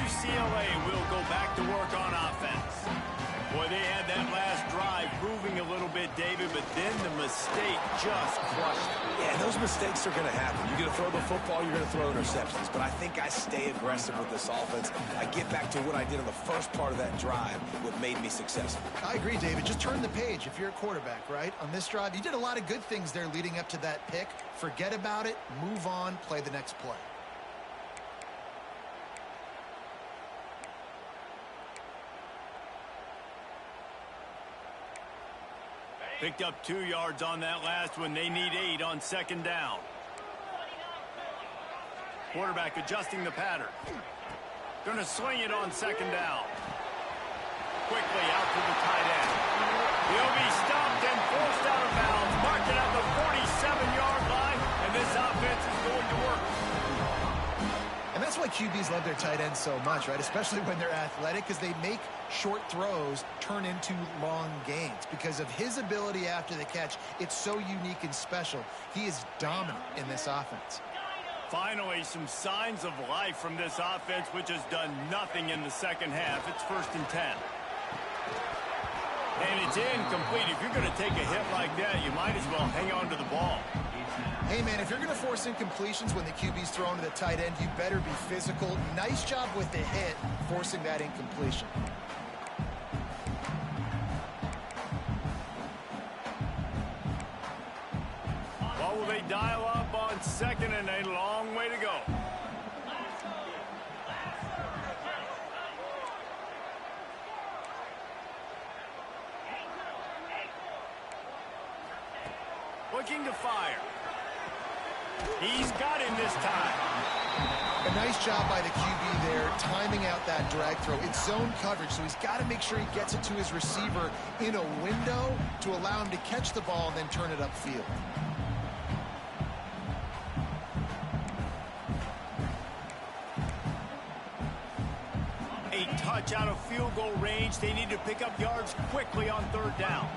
UCLA will go back to work on offense. Boy, they had that last drive moving a little bit, David, but then the mistake just crushed them. Yeah, those mistakes are going to happen. You're going to throw the football, you're going to throw interceptions. But I think I stay aggressive with this offense. I get back to what I did in the first part of that drive, what made me successful. I agree, David. Just turn the page if you're a quarterback, right? On this drive, you did a lot of good things there leading up to that pick. Forget about it, move on, play the next play. Picked up 2 yards on that last one. They need 8 on 2nd down. Quarterback adjusting the pattern. Going to swing it on 2nd down. Quickly out to the tight end. He'll be stopped and forced out of bounds. Mark it at the 47-yard line, and this offense is going to work. And that's why QBs love their tight ends so much, right? Especially when they're athletic, because they make short throws turn into long gains. Because of his ability after the catch, it's so unique and special. He is dominant in this offense. Finally, some signs of life from this offense, which has done nothing in the second half. It's 1st and 10. And it's incomplete. If you're going to take a hit like that, you might as well hang on to the ball. Hey, man, if you're going to force incompletions when the QB's thrown to the tight end, you better be physical. Nice job with the hit, forcing that incompletion. What will they dial up on second and a long way to go? Looking to fire. He's got him this time. A nice job by the QB there, timing out that drag throw. It's zone coverage, so he's got to make sure he gets it to his receiver in a window to allow him to catch the ball and then turn it upfield. A touch out of field goal range. They need to pick up yards quickly on third down.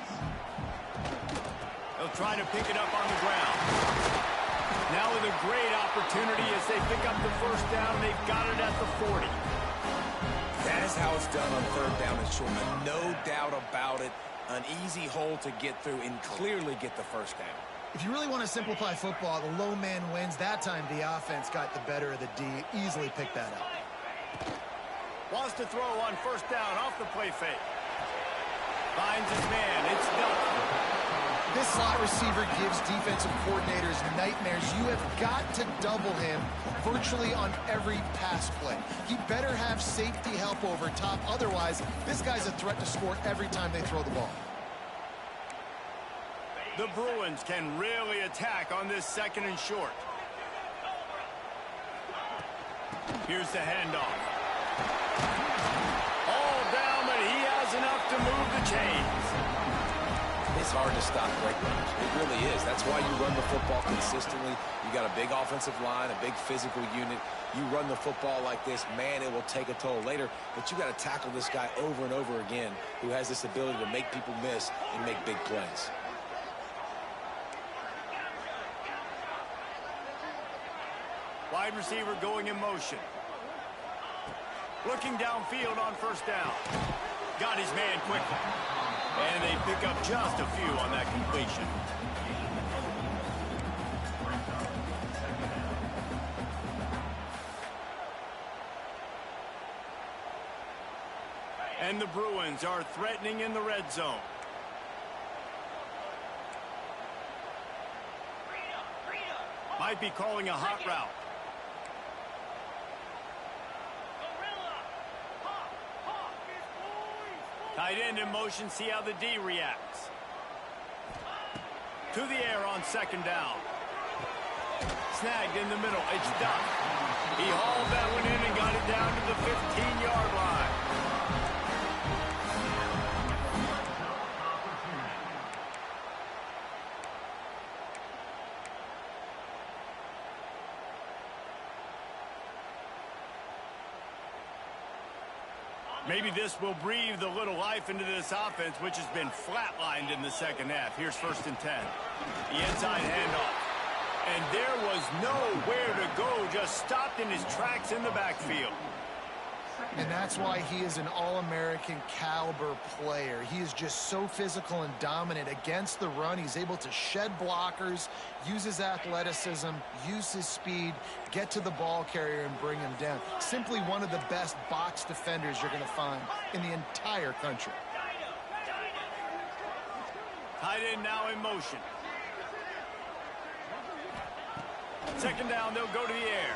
They'll try to pick it up on the ground. Now with a great opportunity as they pick up the first down. They've got it at the 40. That is how it's done on third down and short. No doubt about it. An easy hole to get through and clearly get the first down. If you really want to simplify football, the low man wins. That time the offense got the better of the D. Easily picked that up. Wants to throw on first down off the play fake. Finds his man. It's done. This slot receiver gives defensive coordinators nightmares. You have got to double him virtually on every pass play. He better have safety help over top. Otherwise, this guy's a threat to score every time they throw the ball. The Bruins can really attack on this second and short. Here's the handoff. All down, but he has enough to move the chains. It's hard to stop great runners. It really is. That's why you run the football consistently. You got a big offensive line, a big physical unit. You run the football like this, man, it will take a toll later. But you got to tackle this guy over and over again who has this ability to make people miss and make big plays. Wide receiver going in motion. Looking downfield on first down. Got his man quickly. And they pick up just a few on that completion. And the Bruins are threatening in the red zone. Might be calling a hot route. Tight end in motion, see how the D reacts. To the air on second down. Snagged in the middle, it's done. He hauled that one in and got it down to the 15-yard line. Maybe this will breathe a little life into this offense, which has been flatlined in the second half. Here's 1st and 10. The inside handoff. And there was nowhere to go, just stopped in his tracks in the backfield. And that's why he is an All-American caliber player. He is just so physical and dominant against the run. He's able to shed blockers, use his athleticism, use his speed, get to the ball carrier and bring him down. Simply one of the best box defenders you're going to find in the entire country. Tight end now in motion. Second down, they'll go to the air.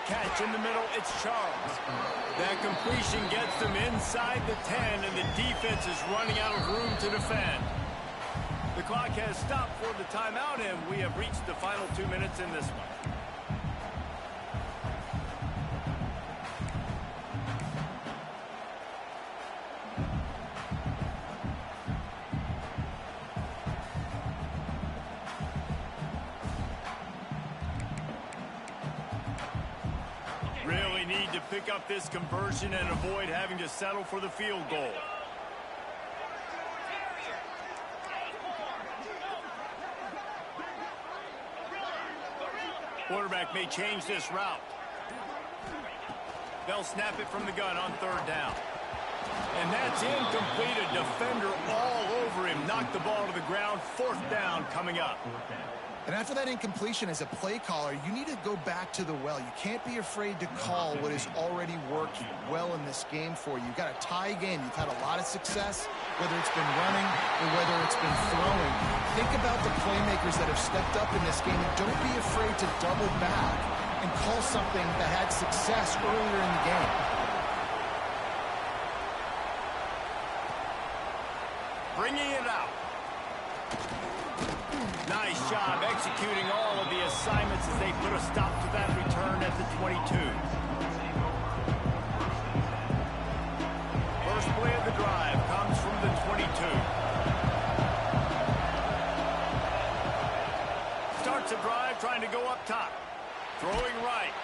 Catch in the middle, it's Charles. That completion gets them inside the 10, and the defense is running out of room to defend. The clock has stopped for the timeout, and we have reached the final 2 minutes in this one. Really need to pick up this conversion and avoid having to settle for the field goal. Quarterback may change this route. They'll snap it from the gun on third down. And that's incomplete. A defender all over him. Knocked the ball to the ground. 4th down coming up. And after that incompletion, as a play caller, you need to go back to the well. You can't be afraid to call what has already worked well in this game for you. You've got a tie game. You've had a lot of success, whether it's been running or whether it's been throwing. Think about the playmakers that have stepped up in this game, and don't be afraid to double back and call something that had success earlier in the game. Bringing it out. Nice job executing all of the assignments as they put a stop to that return at the 22. First play of the drive comes from the 22. Starts a drive trying to go up top. Throwing right.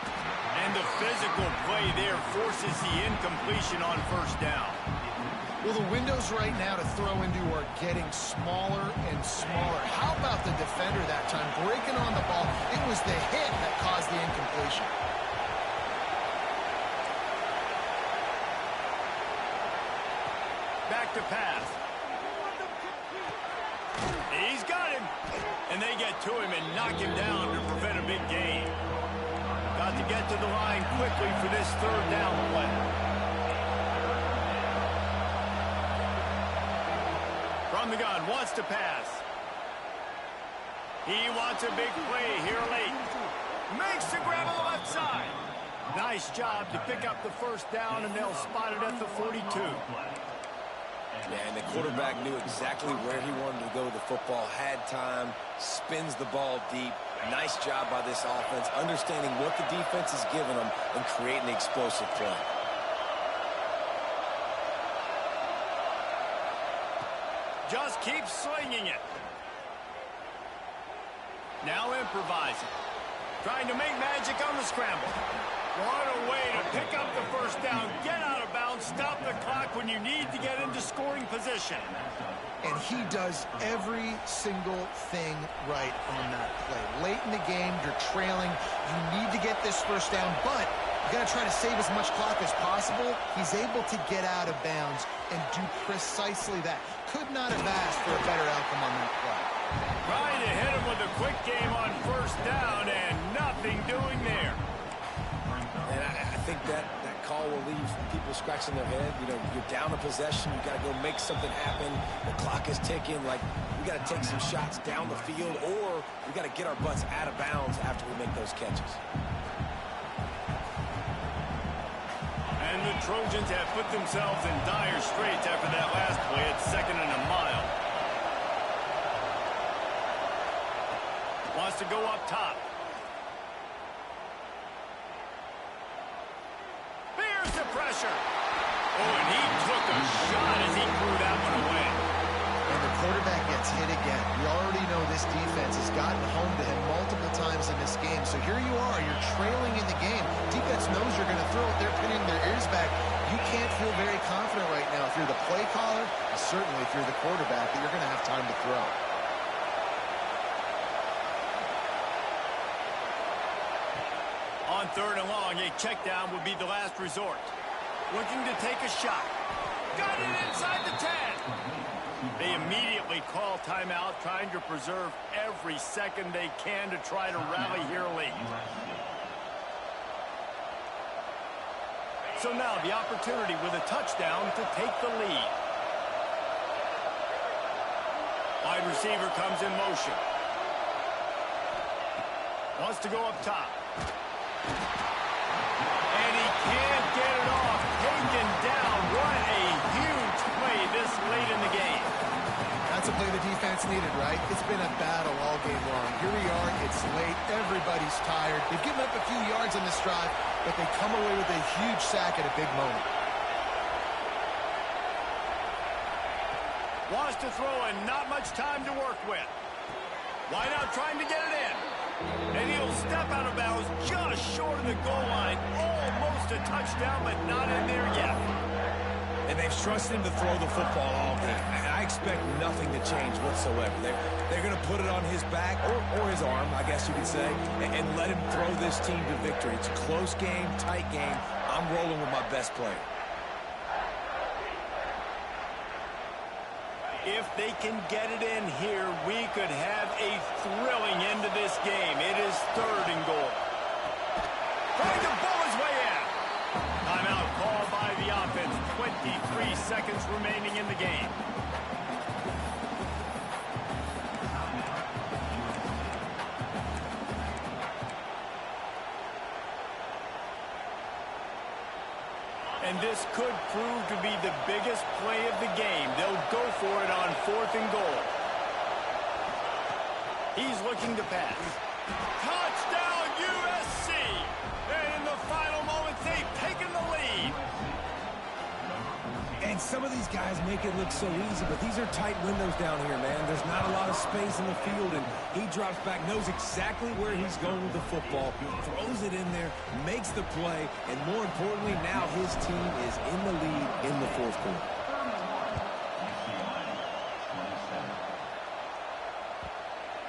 And the physical play there forces the incompletion on first down. Well, the windows right now to throw into are getting smaller and smaller. How about the defender that time breaking on the ball? It was the hit that caused the incompletion. Back to pass. He's got him. And they get to him and knock him down to prevent a big gain. Got to get to the line quickly for this third down play. From the gun, wants to pass. He wants a big play here late. Makes the grab on the left side. Nice job to pick up the first down, and they'll spot it at the 42. Yeah, and the quarterback knew exactly where he wanted to go with the football, had time, spins the ball deep. Nice job by this offense, understanding what the defense is giving them and creating the explosive play. Just keep slinging it. Now improvising. Trying to make magic on the scramble. What a way to pick up the first down, get out of bounds, stop the clock when you need to get into scoring position. And he does every single thing right on that play. Late in the game, you're trailing. You need to get this first down, but you got to try to save as much clock as possible. He's able to get out of bounds and do precisely that. Could not have asked for a better outcome on that play. Trying to hit him with a quick game on first down and nothing doing there. And I think that call will leave people scratching their head. You know, you're down a possession. You got to go make something happen. The clock is ticking. Like, we got to take some shots down the field, or we got to get our butts out of bounds after we make those catches. And the Trojans have put themselves in dire straits after that last play at 2nd and a mile. Wants to go up top. Here's the pressure. Oh, and he took a shot as he threw that one away. And the quarterback gets hit again. We already know this defense has gotten home to him multiple times in this game. So here you are, you're trailing in the game. Defense knows you're going to throw it. They're pinning their ears back. You can't feel very confident right now if you're the play caller, and certainly if you're the quarterback, that you're going to have time to throw. On 3rd and long, a check down would be the last resort. Looking to take a shot. Got it inside the 10. They immediately call timeout, trying to preserve every second they can to try to rally here late. So now the opportunity with a touchdown to take the lead. Wide receiver comes in motion. Wants to go up top. And he can't get it off. Taken down. What a huge play this late in the game. That's a play the defense needed, right? It's been a battle all game long. Here we are. It's late. Everybody's tired. They've given up a few yards on this drive, but they come away with a huge sack at a big moment. Wants to throw and not much time to work with. Why not trying to get it in? And he'll step out of bounds just short of the goal line. Almost a touchdown, but not in there yet. And they've trusted him to throw the football all game. And I expect nothing to change whatsoever. They're going to put it on his back, or his arm, I guess you could say, and let him throw this team to victory. It's a close game, tight game. I'm rolling with my best player. If they can get it in here, we could have a thrilling end to this game. It is 3rd and goal. Trying to bowl his way in. Timeout called by the offense. 23 seconds remaining in the game. And this could prove to be the biggest play of the game. They'll go for it on 4th and goal. He's looking to pass. Touchdown, USC! And in the final moments, they've taken the lead. And some of these guys make it look so easy, but these are tight windows down here, man. There's not a lot of space in the field, and he drops back, knows exactly where he's going with the football, throws it in there, makes the play, and more importantly, now his team is in the lead in the 4th quarter.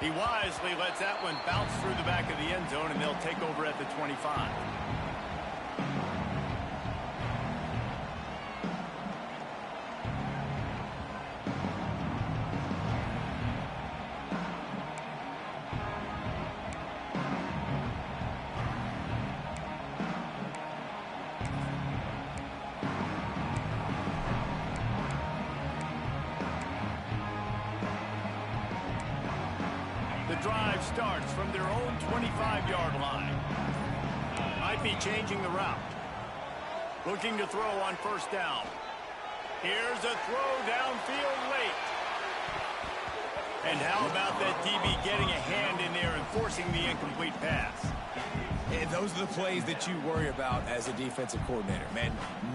He wisely lets that one bounce through the back of the end zone, and they'll take over at the 25. The drive starts from their own 25-yard line. Might be changing the route. Looking to throw on 1st down. Here's a throw downfield late. And how about that DB getting a hand in there and forcing the incomplete pass? And those are the plays that you worry about as a defensive coordinator, man.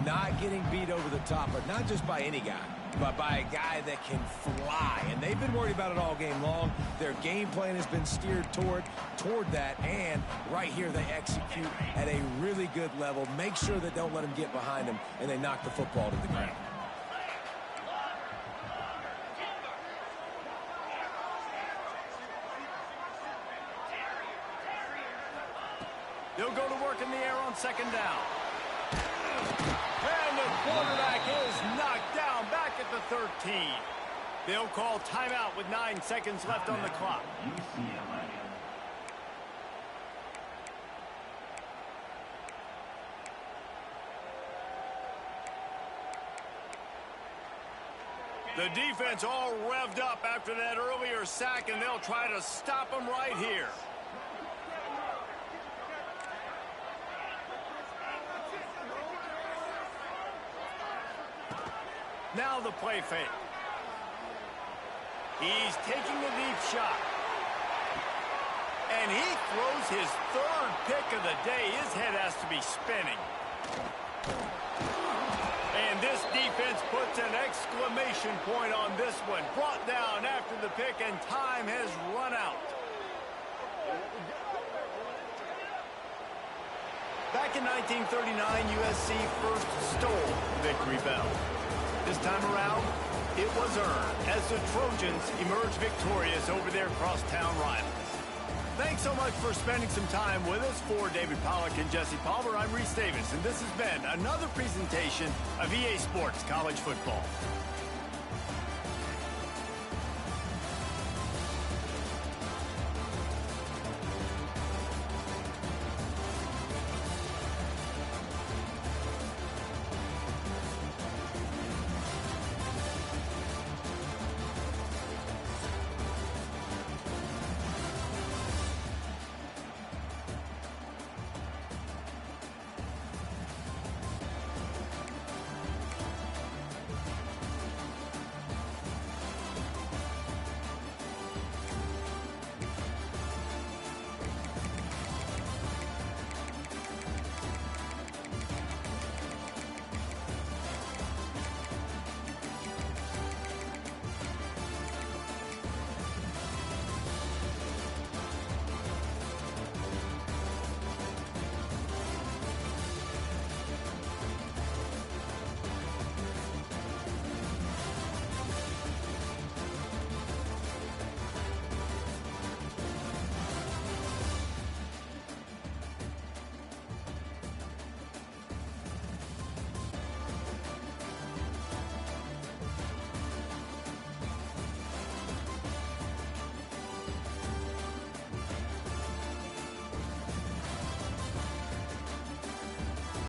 Not getting beat over the top, but not just by any guy, but by a guy that can fly. And they've been worried about it all game long. Their game plan has been steered toward that, and right here they execute at a really good level. Make sure they don't let them get behind them, and they knock the football to the ground. They'll go to work in the air on 2nd down. And the quarterback is knocked down back at the 13. They'll call timeout with 9 seconds left on the clock. UCLA. The defense all revved up after that earlier sack, and they'll try to stop them right here. Now the play fake. He's taking a deep shot. And he throws his 3rd pick of the day. His head has to be spinning. And this defense puts an exclamation point on this one. Brought down after the pick, and time has run out. Back in 1939, USC first stole the victory bell. This time around, it was earned as the Trojans emerged victorious over their crosstown rivals. Thanks so much for spending some time with us. For David Pollack and Jesse Palmer, I'm Reese Davis, and this has been another presentation of EA Sports College Football.